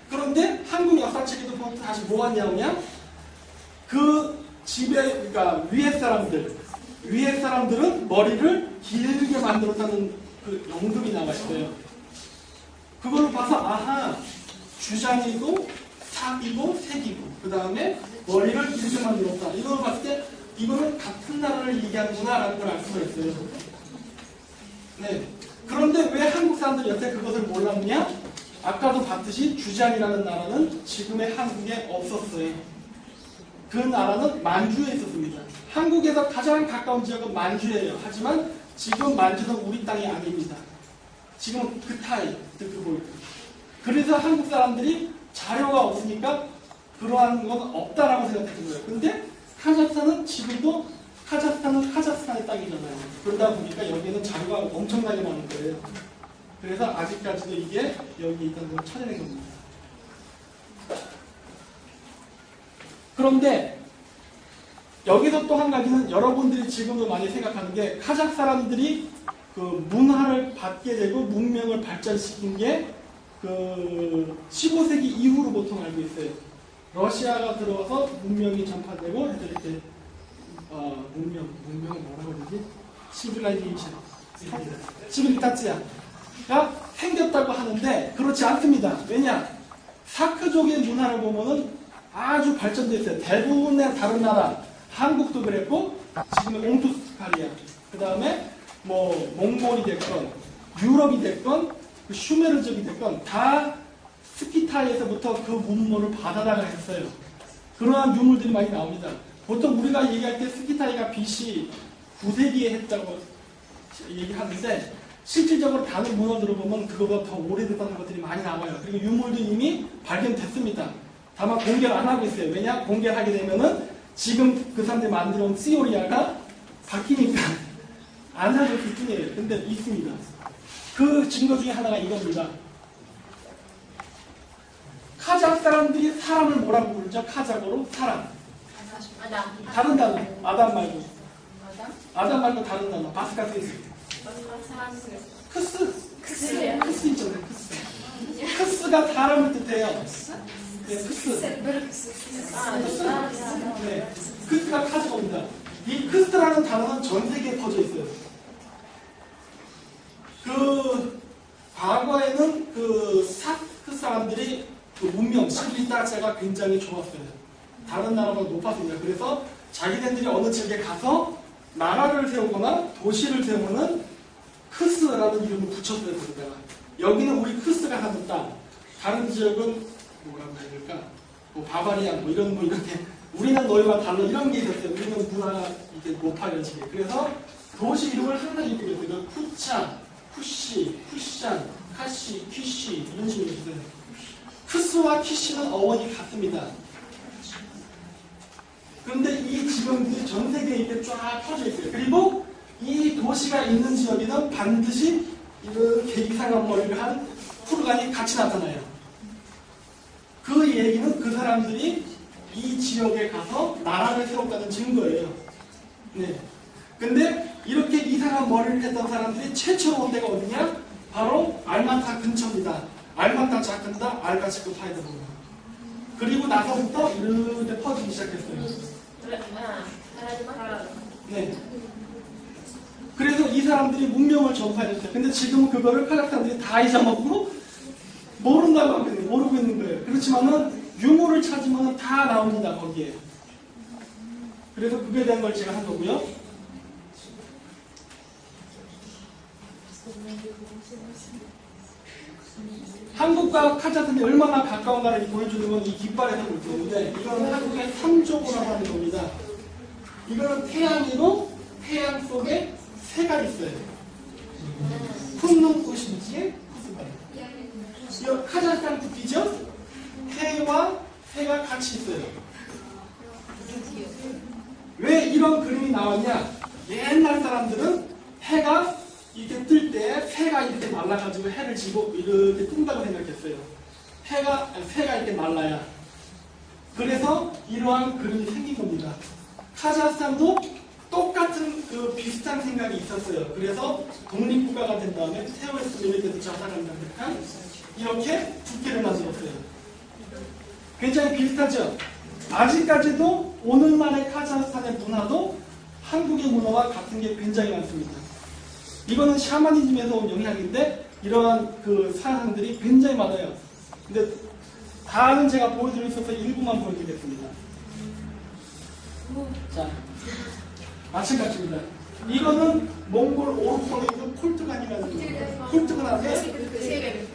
그런데 한국 역사책에도 보면 다시 뭐가 나오냐? 그 집에, 그러니까 위에 사람들은 머리를 길게 만들었다는 그 연금이 나와 있어요. 그걸 봐서 아하, 주장이고 삭이고 색이고 그 다음에 머리를 길게 만들었다. 이걸 봤을 때 이거는 같은 나라를 얘기하는구나라는 걸 알 수가 있어요. 네. 그런데 왜 한국 사람들이 여태 그것을 몰랐냐? 아까도 봤듯이 주장이라는 나라는 지금의 한국에 없었어요. 그 나라는 만주에 있었습니다. 한국에서 가장 가까운 지역은 만주예요. 하지만 지금 만주는 우리 땅이 아닙니다. 지금 그 타입, 그 보이죠. 그래서 한국 사람들이 자료가 없으니까 그러한 건 없다라고 생각했던 거예요. 근데 카자흐스탄은 지금도 카자흐스탄은 카자흐스탄의 땅이잖아요. 그러다 보니까 여기는 자료가 엄청나게 많은 거예요. 그래서 아직까지도 이게 여기 있던 걸 찾아낸 겁니다. 그런데 여기서 또 한 가지는 여러분들이 지금도 많이 생각하는 게 카자흐 사람들이 그 문화를 받게 되고 문명을 발전시킨 게 그 15세기 이후로 보통 알고 있어요. 러시아가 들어와서 문명이 전파되고 해서 이렇게 문명을 뭐라고 그러지? 시빌라이제이션, 시빌리타츠야가 생겼다고 하는데 그렇지 않습니다. 왜냐? 사크족의 문화를 보면은 아주 발전되어 있어요. 대부분의 다른 나라, 한국도 그랬고 지금의 옹투스카리아, 그 다음에 뭐 몽골이 됐건 유럽이 됐건 그 슈메르족이 됐건 다 스키타에서부터 그 문물을 받아다가 했어요. 그러한 유물들이 많이 나옵니다. 보통 우리가 얘기할 때 스키타이가 BC 9세기에 했다고 얘기하는데 실질적으로 다른 문헌들을 보면 그거보다 더 오래됐다는 것들이 많이 나와요. 그리고 유물도 이미 발견됐습니다. 다만 공개를 안 하고 있어요. 왜냐? 공개를 하게 되면은 지금 그 사람들이 만들어 온 시오리아가 바뀌니까 안 사줬을 뿐이에요. 근데 있습니다. 그 증거 중에 하나가 이겁니다. 카자흐 사람들이 사람을 뭐라고 부르죠? 카자흐로 사람. 아담. 다른 단어. 아담 말고. 아담? 아담 말고 다른 단어. 바스카스. 크스. 크스예요. 크스 있잖아요. 크스. 크스가 사람을 뜻해요. 네, 크스. 네, 크스가 카자흐입니다. 이 크스라는 단어는 전 세계에 퍼져 있어요. 그 과거에는 그 사크 사람들이 그 문명, 시빌리타츠가 굉장히 좋았어요. 다른 나라보다 높았습니다. 그래서 자기네들이 어느 지역에 가서 나라를 세우거나 도시를 세우면은 크스라는 이름을 붙였어요. 거기다가 여기는 우리 크스가 하는 땅, 다른 지역은 뭐라고 해야 될까? 뭐 바바리아 뭐 이런 뭐 이렇게 우리는 너희와 달라 이런 게 있었어요. 우리는 문화가 이게 높아 이런 식의. 그래서 도시 이름을 항상 이렇게 했어요. 쿠차, 쿠시, 쿠샨, 카시, 퀴시 이런 식으로 있어요. 크스와 키시는 어원이 같습니다. 그런데 이 지금들이 전 세계에 이렇게 쫙 퍼져 있어요. 그리고 이 도시가 있는 지역에는 반드시 이렇게 이상한 머리를 한 후르간이 같이 나타나요. 그 얘기는 그 사람들이 이 지역에 가서 나라를 세웠다는 증거예요. 네. 근데 이렇게 이상한 머리를 했던 사람들이 최초로 온 데가 어디냐? 바로 알마타 근처입니다. 알마타 자근다, 알가치크 파이드 부분. 그리고 나서부터 이렇게 퍼지기 시작했어요. 네. 그래서 이 사람들이 문명을 전파했어요. 근데 지금 그거를 카자흐 사람들이 다 잊어먹고 모른다고 하고 있는, 모르고 있는 거예요. 그렇지만은 유물을 찾으면 다 나옵니다, 거기에. 그래서 그거에 대한 걸 제가 한 거고요. 한국과 카자흐스탄이 얼마나 가까운가를 보여주는 건 이 깃발에서 볼 수 있는데, 이거는 한국의 삼조고라고 하는 겁니다. 이거는 태양이고, 태양 속에 새가 있어요. 푸눈꽃인지에 코스발. 이거 카자흐스탄 국기죠? 해와 새가 같이 있어요. 왜 이런 그림이 나왔냐? 옛날 사람들은 해가 이렇게 뜰 때 새가 이렇게 날아가지고 해를 지고 이렇게 뜬다고 생각했어요. 새가 이렇게 날라야. 그래서 이러한 그림이 생긴 겁니다. 카자흐스탄도 똑같은 그 비슷한 생각이 있었어요. 그래서 독립국가가 된 다음에 테오리스트 리미테드 자산을 만들한 이렇게 국기를 만들었어요. 굉장히 비슷하죠? 아직까지도 오늘날의 카자흐스탄의 문화도 한국의 문화와 같은 게 굉장히 많습니다. 이거는 샤머니즘에서 온 영향인데 이러한 그 사상들이 굉장히 많아요. 근데 다는 제가 보여드릴 수 없어서 일부만 보여드리겠습니다. 자, 마찬가지입니다. 이거는 몽골 오르fon에 있는 콜트간이라는 콜트간인데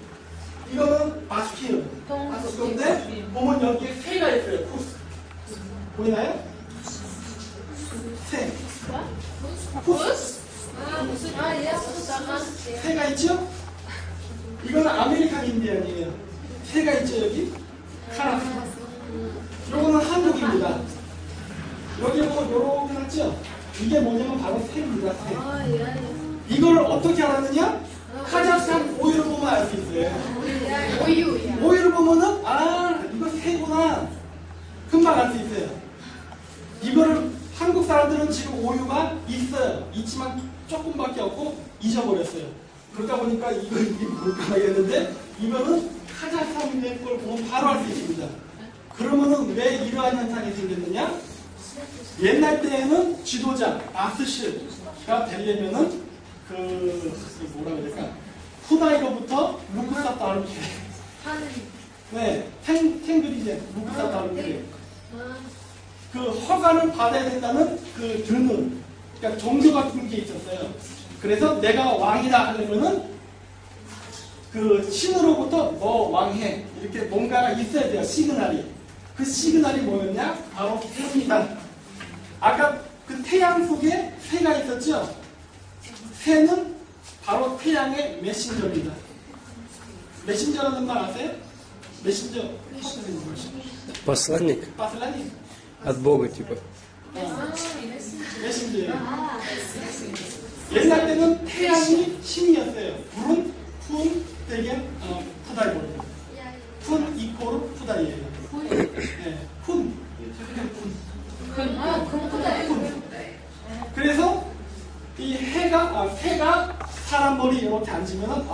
이거는 바스키르. 바스키르인데 보면 여기에 새가 있어요. 코스. 보이나요? 새. 코스? 아, 예, 코스. 새가 있죠? 이거는 아메리칸 인디언이에요. 새가 있죠 여기? 카라스. 요거는 한국입니다. 여기 보면 요렇게 났죠? 이게 뭐냐면 바로 새입니다. 새. 이걸 어떻게 알았느냐? 카자흐스탄 오이를 보면 알 수 있어요. 우유야. 오이를 보면은 이거 새구나 금방 알 수 있어요. 이거를 한국 사람들은 지금 오유가 있어요. 있지만 조금밖에 없고 잊어버렸어요. 그러다 보니까 이게 뭘까 했는데 이거는 카자흐스탄의 걸 보면 바로 알 수 있습니다. 그러면은 왜 이러한 현상이 생겼느냐? 옛날 때에는 지도자 아스시가 되려면은 뭐라 그럴까? 후나이로부터 루크사 따르게. 네, 탱그리제 루크사 따르게. 그 허가를 받아야 된다는 그 드는, 그러니까 종교 같은 게 있었어요. 그래서 내가 왕이다 하려면은 그 신으로부터 너 왕해 이렇게 뭔가가 있어야 돼요. 시그널이. 그 시그널이 뭐였냐? 바로 새입니다. 아까 그 태양 속에 새가 있었죠? 새는 바로 태양의 메신저입니다. 메신저라는 말 아세요? 메신저. Посланник 바슬라니. от Бога, типа. 메신저예요. 옛날 때는 태양이 신이었어요. 불은 푼 대견 푸다이거든요. 푼 이코르 푸다이예요. 네, 푼. 그래서 이 새가 사람 머리 이렇게 앉으면은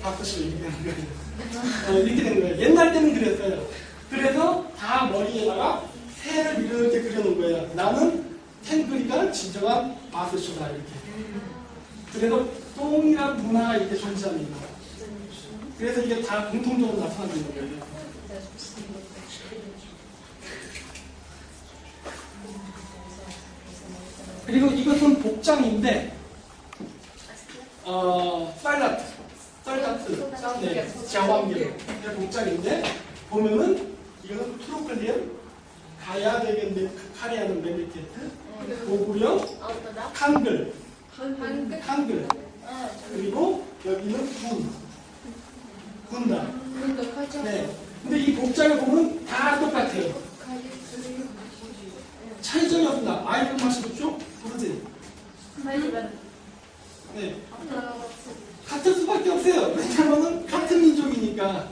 바꾸시 이렇게 되는 거예요. 이렇게 되는 거예요. 옛날 때는 그랬어요. 그래서 다 머리에다가 새를 이렇게 그려놓은 거예요. 나는 탱그리가 진정한 마스쇼다 이렇게. 그래서 동일한 문화가 이렇게 존재합니다. 그래서 이게 다 공통적으로 나타나는 거예요. 그리고 이것은 복장인데, 쌀라트, 네, 자왕길 복장인데, 보면은 이거는 트로클리언, 가야 되겠는데, 카리아는 멜리케트, 고구려, 한글, 그리고 여기는 군단. 네. 근데 이 복장을 보면 다 똑같아요. 차이점이 없나? 아이를 마시겠죠? 그러지? 네. 같을 수밖에 없어요. 왜냐하면 같은 민족이니까.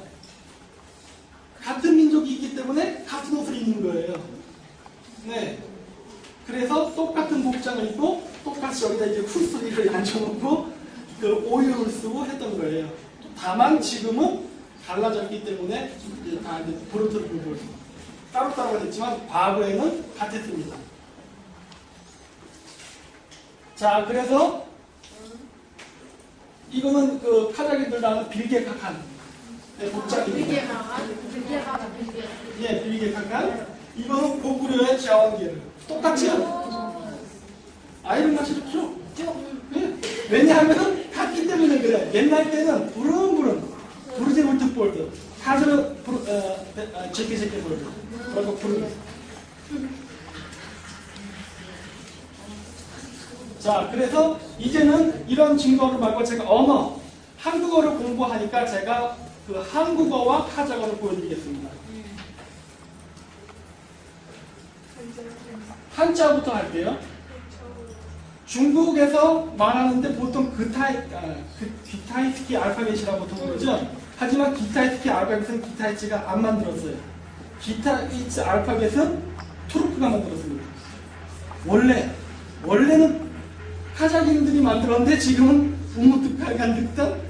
같은 민족이 있기 때문에 같은 옷을 입는 거예요. 네. 그래서 똑같은 복장을 입고 똑같이 여기다 이제 풀소리를 앉혀놓고 그 오유를 쓰고 했던 거예요. 다만 지금은 달라졌기 때문에 이제 다 이제 보르트를 보고 따로따로 됐지만 과거에는 같았습니다. 자, 그래서 이거는 그 카자흐들 나는 빌게카칸 복장입니다. 예, 빌게카칸. 이거는 고구려의 자왕길. 똑같죠? 아이를 마시죠? 네. 왜냐하면 같기 때문에 그래. 옛날 때는 부르제 울트볼드, 하즈르 제케 볼드. 그리고 부르. 자, 그래서 이제는 이런 증거를 말고 제가 한국어를 공부하니까 제가 그 한국어와 카자흐어를 보여드리겠습니다. 한자부터 할게요. 중국에서 말하는데 보통 기타이스키 알파벳이라고 보통 그러죠. 하지만 기타이스키 알파벳은 기타이치가 안 만들었어요. 기타이치 알파벳은 투르크가 만들었습니다. 원래는 카자흐인들이 만들었는데 지금은 우무트카간 듯한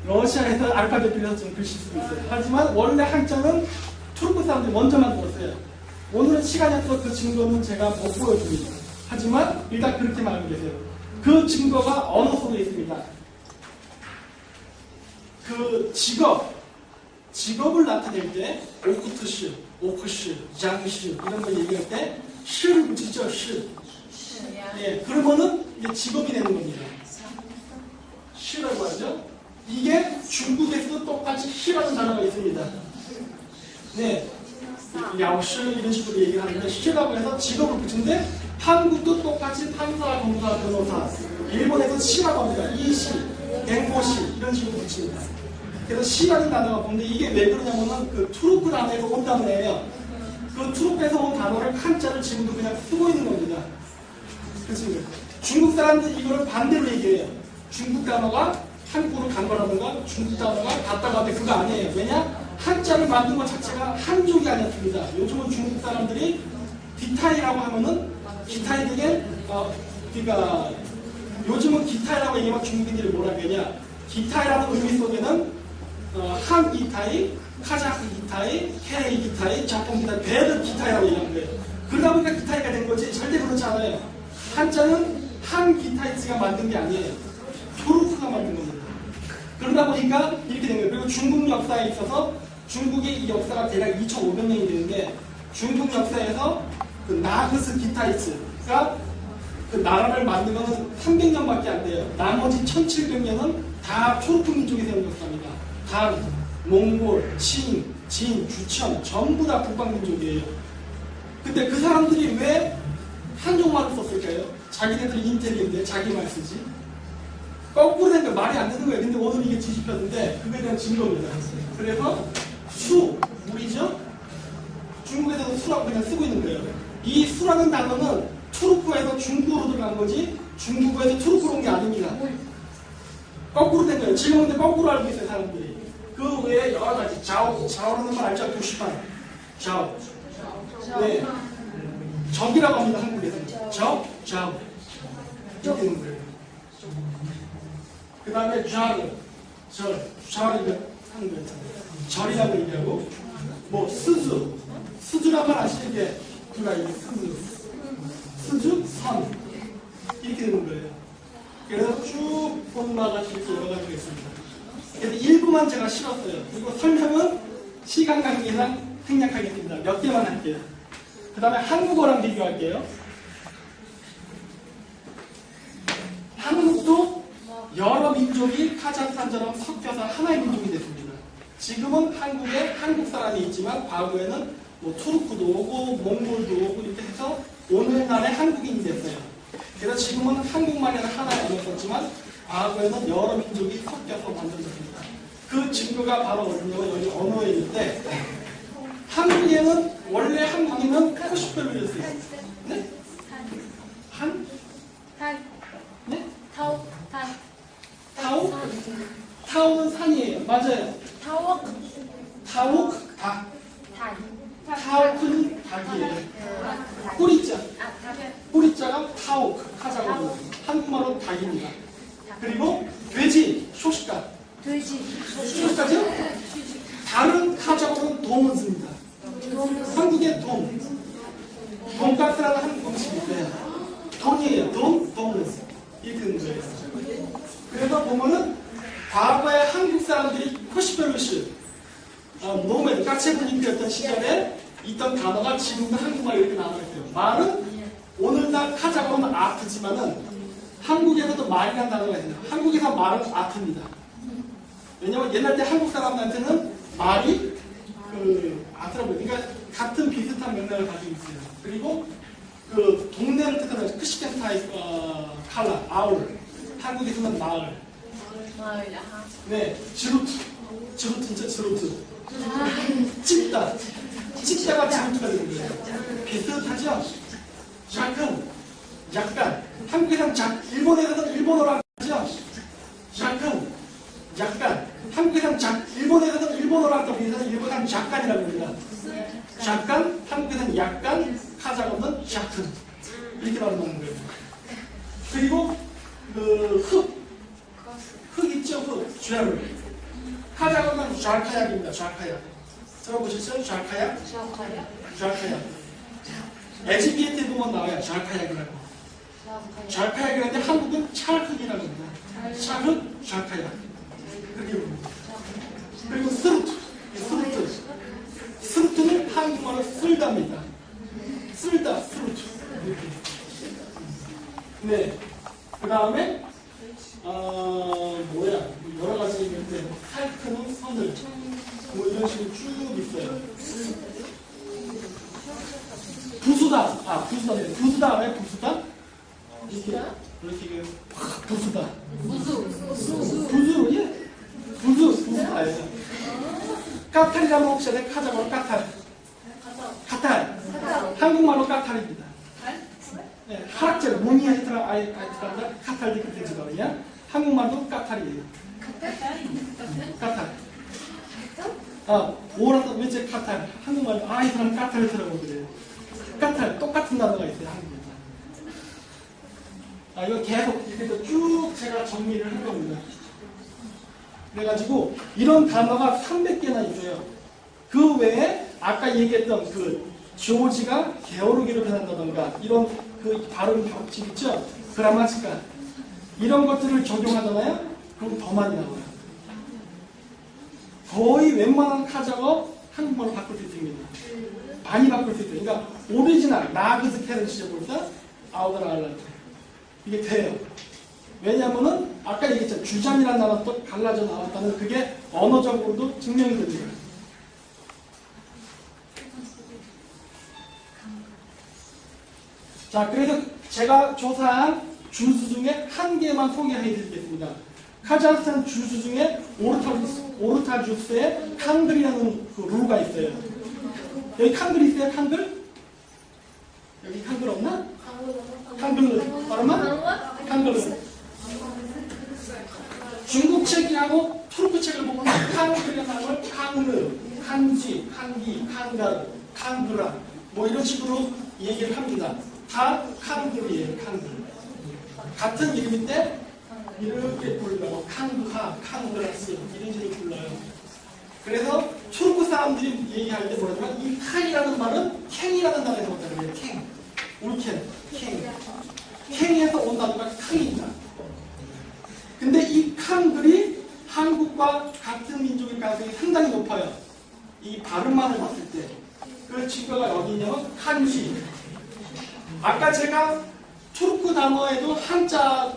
러시아에서 알파벳 빌려서 좀 글씨 쓰고 있어요. 하지만 원래 한자는 투르크 사람들이 먼저 만들었어요. 오늘은 시간이 없어서 그 증거는 제가 못 보여드립니다. 하지만 일단 그렇게만 알고 계세요. 그 증거가 언어 속에 있습니다. 그 직업을 나타낼 때 오쿠트시, 오크시, 장시 이런 거 얘기할 때 시를 붙이죠. 시. 예, 그러면은 이게 직업이 되는 겁니다. 시라고 하죠. 이게 중국에서도 똑같이 시라는 단어가 있습니다. 네. 야오시 이런 식으로 얘기를 하는데 시라고 해서 직업을 붙이는데 한국도 똑같이 판사, 검사, 변호사 일본에서 시라고 합니다. 이시, 갱고시 이런 식으로 붙입니다. 그래서 시라는 단어가 보는데 이게 왜 그러냐면은 그 투르크 단어에서 온 단어예요. 그 투르크에서 온 단어를 한자를 지금도 그냥 쓰고 있는 겁니다. 그렇습니다. 중국 사람들이 이거를 반대로 얘기해요. 중국 단어가 한국으로 간 거라든가 중국 단어가 갔다가 왔는데 그거 아니에요. 왜냐? 한자를 만든 것 자체가 한족이 아니었습니다. 요즘은 중국 사람들이 기타이라고 하면은 기타이 되게 그러니까 요즘은 기타이라고 얘기하면 중국인들이 뭐라고 하냐? 기타이라는 의미 속에는 한 기타이, 카자흐 기타이, 케이 기타이, 자폰 기타이, 배를 기타이라고 얘기하는 거예요. 그러다 보니까 기타이가 된 거지 절대 그렇지 않아요. 한자는 한 기타이스가 만든 게 아니에요. 투르크가 만든 겁니다. 그러다 보니까 이렇게 된 거예요. 그리고 중국 역사에 있어서 중국의 이 역사가 대략 2,500년이 되는데 중국 역사에서 그 나그스 기타이스가 그 나라를 만든 거는 300년밖에 안 돼요. 나머지 1700년은 다 투르크 민족이 세운 역사입니다. 한, 몽골, 칭, 진, 주천 전부 다 북방 민족이에요. 근데 그 사람들이 왜 한족말을 썼을까요? 자기네들이 인텔리인데 자기 말 쓰지? 거꾸로 된 거 말이 안 되는 거예요. 근데 오늘 이게 뒤집혔는데 그거에 대한 증거입니다. 그래서 수, 물이죠? 중국에서도 수라고 그냥 쓰고 있는 거예요. 이 수라는 단어는 투르크에서 중국으로 들어간 거지 중국에서 투르크로 온 게 아닙니다. 거꾸로 된 거예요. 지금 근데 거꾸로 알고 있어요, 사람들이. 그 외에 여러 가지 자오라는 말 알죠? 교시판. 자오. 네. 적이라고 합니다, 한국에서는. 자오. 이렇게 되는 거예요. 그 다음에 좌르. 좌르가 하는 거예요. 절이라고 얘기하고, 뭐, 스주란 말 아시죠? 이게, 그가 이게 스주, 선. 이렇게 되는 거예요. 그래서 쭉 본나가지고 이렇게 여러 가지가 있습니다. 그래서 일부만 제가 실었어요. 그리고 설명은 시간 관계상 생략하겠습니다. 몇 개만 할게요. 그 다음에 한국어랑 비교할게요. 한국도 여러 민족이 카자흐스탄처럼 섞여서 하나의 민족이 됐습니다. 지금은 한국에 한국 사람이 있지만 과거에는 뭐 투르크도 오고 몽골도 오고 이렇게 해서 오늘날의 한국인이 됐어요. 그래서 지금은 한국말에는 하나의 언어였지만 과거에는 여러 민족이 섞여서 만들어졌습니다. 그 증거가 바로 어디냐면 여기 언어에 있는데 한국에는 원래 한국인은 표시별로 이랬어요. 네? 한? 네? 타오는 산이에요. 맞아요. 타옥 닭. 타옥은 닭이에요. 뿌리자가 타옥 카자흐로 한국말로 닭입니다. 그리고 돼지 쇼시카. 쇼시카죠? 다른 카자흐로는 돔을 씁니다. 한국의 돈가스라는 한국 음식이 있어요. 돈이에요. 돈은 이렇게 되는 거예요. 그래서 보면은 과거에 한국 사람들이 표시별로시 노맨, 까체분인이었던 시절에 있던 단어가 지금도 한국말에 이렇게 나와있어요. 말은 오늘날 카자흐로는 아트지만은 한국에서도 말이라는 단어가 있어요. 한국에서 말은 아트입니다. 왜냐면 옛날 때 한국 사람들한테는 말이 아트라고 해요. 그러니까 같은 비슷한 맥락을 가지고 있어요. 그리고 그 동네를 뜻하는 크시켄타이 칼라, 아울. 한국에서는 마을. 네, 지루트. 찍다가 지루트가 되는 거예요. 비슷하죠? 약간. 한국에서는 일본에서는 일본어로 하죠? 약간. 한국에서는 일본에서는 일본어로 할때 우리에서는 일본어는 약간이라고 합니다. 약간, 한국에서는 약간, 카자흐는 약간. 이렇게 말하는 거예요. 그리고 흙 있죠? 쥐아르. 카자흐는 쥐알카약입니다. 쥐알카약. 들어보셨어요? 쥐알카약? LGBT 보면 나와요. 쥐알카약이라고. 쥐알카약이라는데 한국은 찰흙이라고 합니다. 찰흙, 쥐알카약. 그렇게 부릅니다. 그리고 스루트는 한국말로 쓸다입니다. 쓸다, 스루트. 이렇게. 네. 그 다음에 여러 가지 있는데 칼크는 선을 뭐 이런 식으로 쭉 있어요. 부수다 알아요? 부수다? 이렇게 부수다. 부수, 예. 부수다예요. 까탈이라면 혹시 아세요? 카자흐어로 까탈. 까탈. 한국말로 까탈입니다. 네, 하락제로 모니아이트라 아이트라 까탈 디크테지거든요. 한국말도 까탈이에요. 까탈. 오라도 왠지 까탈. 한국말도 이 사람 까탈을 들어보더래요. 까탈 똑같은 단어가 있어요. 한국말도. 이거 계속 이렇게 쭉 제가 정리를 한 겁니다. 그래가지고 이런 단어가 300개나 있어요. 그 외에 아까 얘기했던 그 조지가 게으르기로 변한다던가 이런 그 발음 법칙 있죠? 그라마티카 이런 것들을 적용하잖아요? 그럼 더 많이 나와요. 거의 웬만한 카자흐어 한국말로 바꿀 수 있습니다. 많이 바꿀 수 있어요. 그러니까 오리지널 나그스케를 지져볼까? 아우더라알란트 이게 돼요. 왜냐하면은 아까 얘기했잖아요. 주장이라는 단어가 또 갈라져 나왔다는 그게 언어적으로도 증명이 됩니다. 자, 그래서 제가 조사한 주수 중에 한 개만 소개해 드리겠습니다. 카자흐스탄 주수 중에 오르타 주스에 칸글이라는 그 루가 있어요. 여기 칸글 있어요? 칸글? 여기 칸글 없나? 칸글 얼마? 칸글. 중국 책이하고 투르크 책을 보면 칸글이라는 걸 칸르, 칸지, 칸기, 칸가르, 칸그라 뭐 이런 식으로 얘기를 합니다. 다 칸글이에요. 칸글. 같은 이름인데 이렇게 불러요. 칸그하, 칸그라스 이런 식으로 불러요. 그래서 투르크 사람들이 얘기할 때 뭐냐면 이 칸이라는 말은 캥이라는 단어에서 온다는 거예요. 캥, 울켄, 캥. 캥에서 온 단어가 칸입니다. 근데 이 칸글이 한국과 같은 민족일 가능성이 상당히 높아요. 이 발음만을 봤을 때. 그 증거가 여기 있냐면 칸지. 아까 제가 투르크 단어에도 한자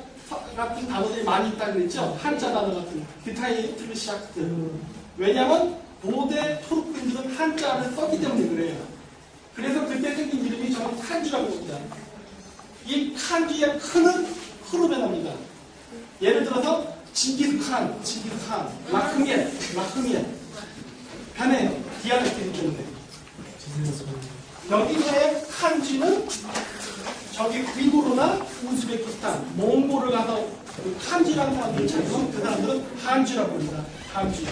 같은 단어들이 많이 있다고 그랬죠? 한자 단어 같은 기타이 트르샤크. 왜냐면 고대 투르크인들은 한자를 썼기 때문에 그래요. 그래서 그때 생긴 이름이 저는 칸주라고 합니다. 이 칸주의 크는 흐로 변합니다. 예를 들어서 징기스칸, 라크미엔 변해요. 디알렉트 때문에. 여기서의 칸지는 저기 위구르나 우즈베키스탄, 몽골을 가서 그 칸지라는 사람들을 찾으면 그 사람들은 한주라고 합니다. 한주.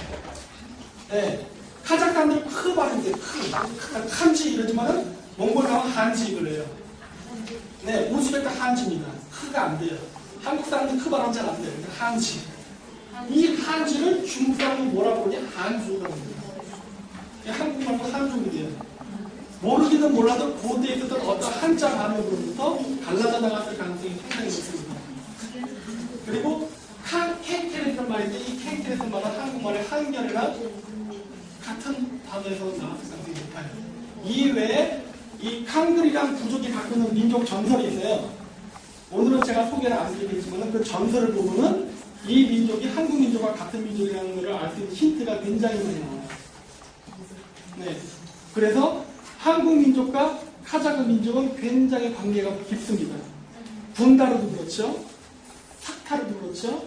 네. 카자흐스탄들은 크 발음인데 칸지 이러지만은 몽골 가면 한지 그래요. 네, 우즈베크 한지입니다. 크가 안 돼요. 한국 사람들 크 발음 잘 안 돼요. 한지. 이 한지를 중국 사람이 뭐라고 그러냐? 한주라고 합니다. 한국말로 한주입니다. 모르기는 몰라도 고대에 있었던 어떤 한자 발음으로부터 갈라져 나갔을 가능성이 상당히 높습니다. 그리고 캥케레스란 말인데 이 캥케레스란 말은 한국말의 한결이랑 같은 단어에서 나왔을 가능성이 높아요. 이외에 이 칸글이랑 부족이 갖고 있는 민족 전설이 있어요. 오늘은 제가 소개를 안 드리겠지만 그 전설을 보면은 이 민족이 한국 민족과 같은 민족이라는 것을 알 수 있는 힌트가 굉장히 많이 나와요. 네. 그래서 한국 민족과 카자흐 민족은 굉장히 관계가 깊습니다. 분다르도 그렇죠. 삭타르도 그렇죠.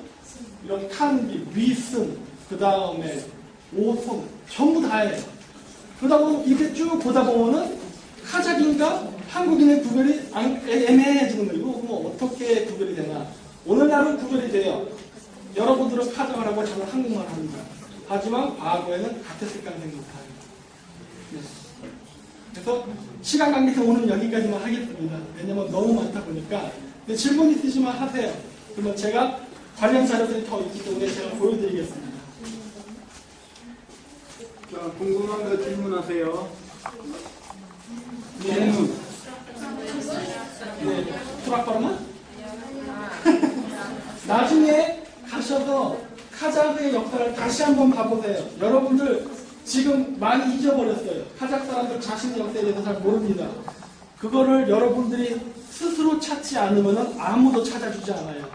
이런 칸비, 위슨, 그 다음에 오송 전부 다예요. 그러다 보면 이렇게 쭉 보다 보면은 카자흐인과 한국인의 구별이 애매해지는 거예요. 이거 뭐 어떻게 구별이 되나. 오늘날은 구별이 돼요. 여러분들은 카자흐를 하고 저는 한국말을 합니다. 하지만 과거에는 같았을 가능성이 높아요. 네. 그래서 시간 관계상 오늘 여기까지만 하겠습니다. 왜냐면 너무 많다 보니까. 근데 질문 있으시면 하세요. 그러면 제가 관련 자료들이 더 있기 때문에 제가 보여드리겠습니다. 자, 궁금한 거 질문하세요. 네. 질문. 네. 투락바르마? 나중에 가셔서 카자흐의 역사를 다시 한번 봐보세요. 여러분들 지금 많이 잊어버렸어요. 카자흐 사람들 자신의 역사에 대해서 잘 모릅니다. 그거를 여러분들이 스스로 찾지 않으면 아무도 찾아주지 않아요.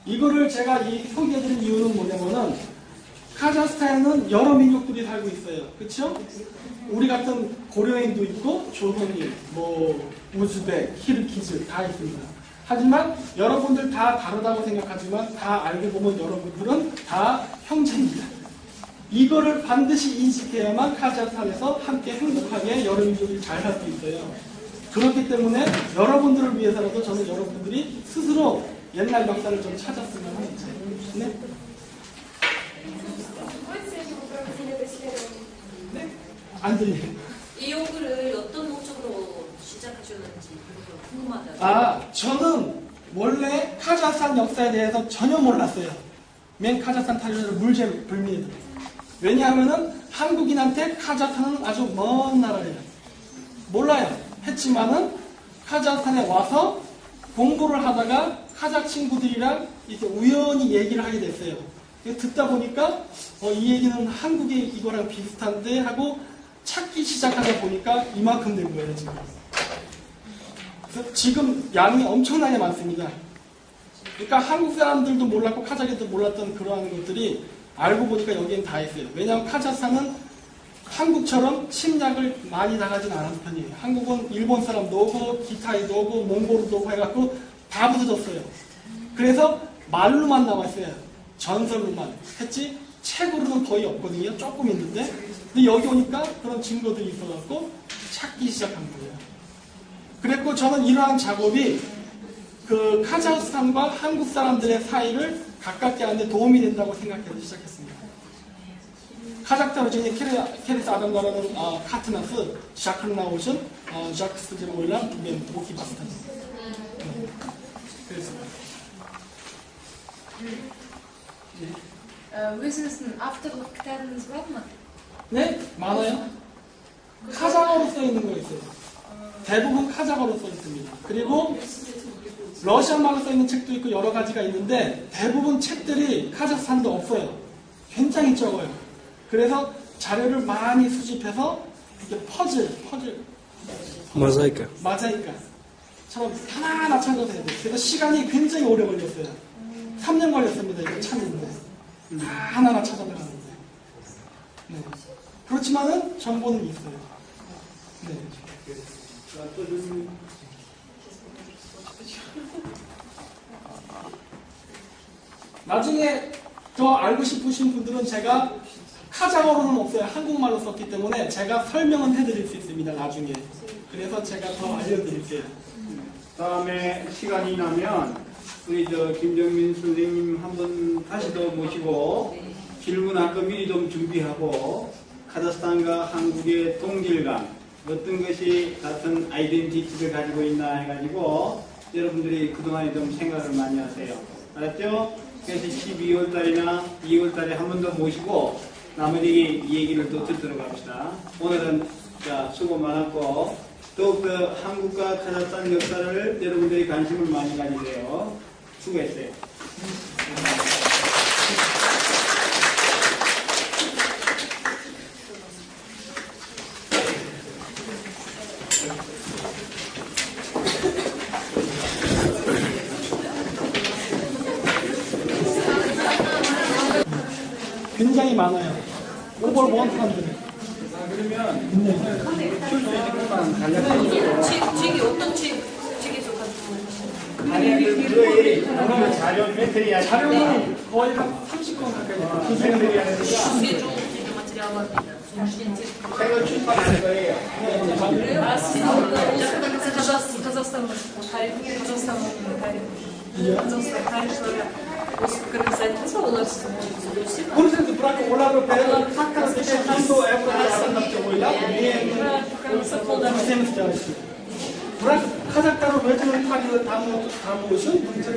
이거를 제가 소개해드린 이유는 뭐냐면은 카자흐스탄에는 여러 민족들이 살고 있어요. 그렇죠? 우리 같은 고려인도 있고 조선인, 뭐 우즈벡, 키르키즈 다 있습니다. 하지만 여러분들 다 다르다고 생각하지만 다 알고 보면 여러분들은 다 형제입니다. 이거를 반드시 인식해야만 카자흐스탄에서 함께 행복하게 여러분들이 잘 살 수 있어요. 그렇기 때문에 여러분들을 위해서라도 저는 여러분들이 스스로 옛날 역사를 좀 찾았으면 합니다. 네? 네? 안 들려요. 이 연구를 어떤 목적으로 시작하셨는지 궁금하다. 아, 저는 원래 카자흐스탄 역사에 대해서 전혀 몰랐어요. 맨 카자흐스탄 탈레를 물제 불민이들. 왜냐하면은 한국인한테 카자흐스탄은 아주 먼 나라예요. 몰라요. 했지만은 카자흐스탄에 와서 공부를 하다가 카자흐 친구들이랑 이렇게 우연히 얘기를 하게 됐어요. 듣다 보니까 이 얘기는 한국의 이거랑 비슷한데 하고 찾기 시작하다 보니까 이만큼 된 거예요, 지금. 그래서 지금 양이 엄청나게 많습니다. 그러니까 한국 사람들도 몰랐고 카자흐도 몰랐던 그러한 것들이 알고 보니까 여기엔 다 있어요. 왜냐하면 카자흐스탄은 한국처럼 침략을 많이 당하진 않은 편이에요. 한국은 일본 사람도 오고 기타이도 오고 몽골도 오고 해갖고 다 부서졌어요. 그래서 말로만 남았어요. 전설로만 했지 책으로는 거의 없거든요. 조금 있는데 근데 여기 오니까 그런 증거들이 있어갖고 찾기 시작한 거예요. 그랬고 저는 이러한 작업이 그 카자흐스탄과 한국 사람들의 사이를 가깝게 하는 데 도움이 된다고 생각해서 시작했습니다. 카자흐스탄 중에 케레스 아담가라는 카트나스 샤크를 나오신 샤크스 제모일랑 모키 바스탄. 그래서 Wissen es ein afterlookten zwemmen? 네? 많아요. 카자흐어로 써 있는 거 있어요. 대부분 카자흐어로 써 있습니다. 그리고 러시아말로 써 있는 책도 있고 여러 가지가 있는데 대부분 책들이 카자흐스탄도 없어요. 굉장히 적어요. 그래서 자료를 수집해서 이렇게 퍼즐 Мозаика. 마자이카처럼 하나하나 찾아서 해야 돼요. 그래서 시간이 굉장히 오래 걸렸어요. 3년 걸렸습니다. 이거 찾는데 다 하나하나 찾아나가는데. 네. 그렇지만은 정보는 있어요. 네. 자, 또 좀, 나중에 더 알고 싶으신 분들은 제가 카자흐어로는 없어요. 한국말로 썼기 때문에 제가 설명은 해드릴 수 있습니다. 나중에. 그래서 제가 더 알려드릴게요. 다음에 시간이 나면 우리 김정민 선생님 한 번 다시 더 모시고 질문할 거 미리 좀 준비하고 카자흐스탄과 한국의 동질감 어떤 것이 같은 아이덴티티를 가지고 있나 해가지고 여러분들이 그동안에 좀 생각을 많이 하세요. 알았죠? 그래서 12월 달이나 2월 달에 한 번 더 모시고 나머지 얘기를 또 듣도록 합시다. 오늘은 자, 수고 많았고 더욱더 한국과 카자흐스탄 역사를 여러분들이 관심을 많이 가지세요. 수고했어요. 굉장히 많아요. 오버 원 사람들이. 그러면 출세지구만 간략하게 책이 어떤 책에서 가지고 아니 그거에 우리 자료 매트리야 자료는 거의 한 30건 가까이 돼요. 그 선생님들이 하니까 세조 материал입니다. 새로 출판할 거예요. Казахстан тарих, Казахстан тарих как писать у нас все Пунктенде брака оларды бәрі хаккарсы ханду эвродасандапты ойлап мен істеміз бірақ қазақтар өзінің тарихы даму үшін 문제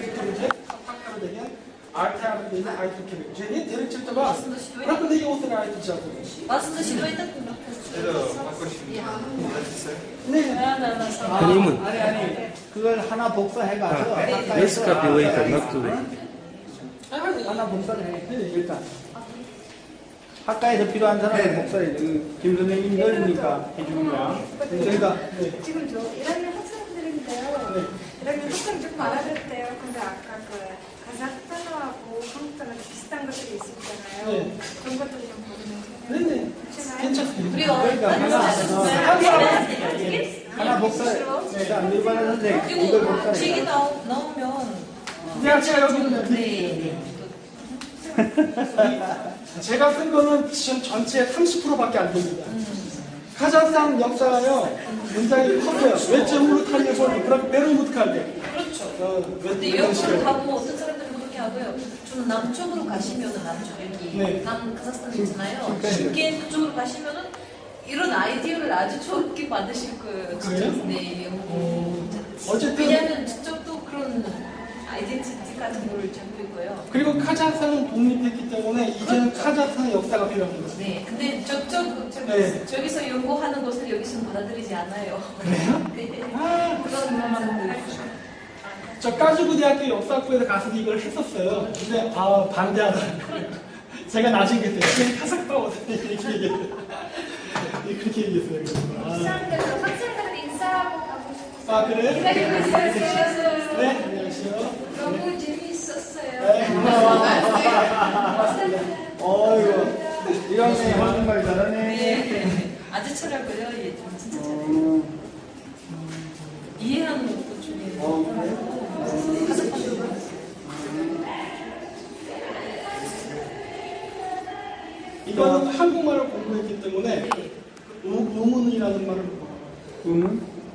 хаккар деген артиар деген айту керек және деректерде бар бірақ неге осыны айтып жатыр басында сөйтіп айтатын Понимаю. 아니 그걸 하나 복사해가서 Let's copy later, not to wait. 하나 복사를 해 일단 학과에서 필요한 사람은 복사해. 김 선생님 넓으니까 해주는 거야. 저희가 지금 저 1학년 학생들인데요. 1학년 학생 조금 알아듣대요. 근데 아까 그 카자흐스탄하고 한국하고 비슷한 것들이 있었잖아요. 네. 그런 것들 좀 보면 네네 괜찮습니다 하나 복사해. 자, 밀반의 선생 이걸 그리고 책이 복사해. 나오면 제가 여기 있는 제가 쓴 거는 지금 전체의 30%밖에 안 됩니다. 카자흐스탄 역사가요, 굉장히 커요. 외적으로 탈려고 베르무트칼데. 그렇죠. 근데 이런 영국을 식으로. 가고 어떤 사람들은 그렇게 하고요. 좀 남쪽으로 가시면은 남쪽 여기 네. 남 카자흐스탄 있잖아요. 네. 중계 그쪽으로 가시면은 이런 아이디어를 아주 좋게 만드실 거예요. 진짜. 그래요? 네, 영국. 어쨌든- 왜냐하면 저쪽도 그런 아이덴티티 같은 거를 잡고 있고요. 그리고 카자흐스탄은 독립했기 때문에 이제는 카자흐스탄의 역사가 필요합니다. 네, 근데 네. 저기서 연구하는 것을 여기서는 받아들이지 않아요. 그래요? 네. 아, 그런 문화들. 저 까주구 대학교 역사학부에서 가서 이걸 했었어요. 근데 반대하더라고요. 제가 나중에 그때 카자흐스탄 이렇게 얘기했어요. 그렇게 얘기했어요. 학생들 인사하고 가고 싶어요. 아 그래요? 기다리고 있어요. 네, 안녕하세요. 너무 재미있었어요. 네, 어이구, 이런 애 하는 말 잘하네. 네. 아주 철학고요. 예, 좀 진짜 잘해요. 이해하는 것도 중요해요. 이거는 한국말을 공부했기 때문에 의문이라는 말을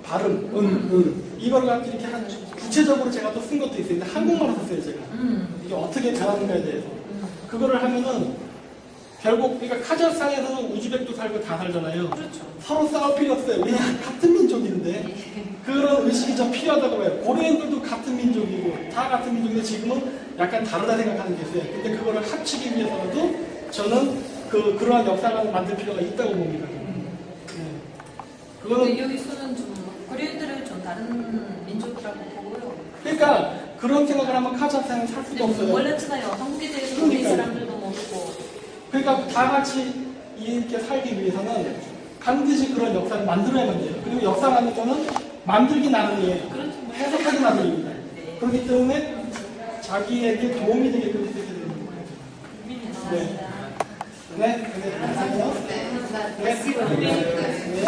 발음, 이걸 갖고 이렇게 구체적으로 제가 또 쓴 것도 있어요. 근데 한국말로 썼어요, 제가. 이게 어떻게 변하는가에 대해서. 그거를 하면은 결국 그러니까 카자흐스탄에서는 우즈벡도 살고 다 살잖아요. 그렇죠. 서로 싸울 필요 없어요. 왜냐하면 같은 민족인데 그런 의식이 좀 필요하다고 해요. 고려인들도 같은 민족이고 다 같은 민족인데 지금은 약간 다르다 생각하는 게 있어요. 근데 그거를 합치기 위해서라도 저는 그러한 역사관을 만들 필요가 있다고 봅니다. 네. 그거는 근데 여기서는 좀 고려인들은 좀 다른 민족이라고 보고요. 그러니까 그런 생각을 하면 카자흐스탄은 살 수가 없어요. 몰랐잖아요. 한국에 대해서 우리 그러니까요. 사람들도 모르고. 그러니까 다 같이 이렇게 살기 위해서는 반드시 그런 역사를 만들어야만 돼요. 그리고 역사라는 거는 만들기 나름이에요. 그렇죠. 해석하기 나름입니다. 네. 그렇기 때문에 자기에게 도움이 되게끔 해야 되는 거예요. 네. 네, 감사합니다. 네. 네.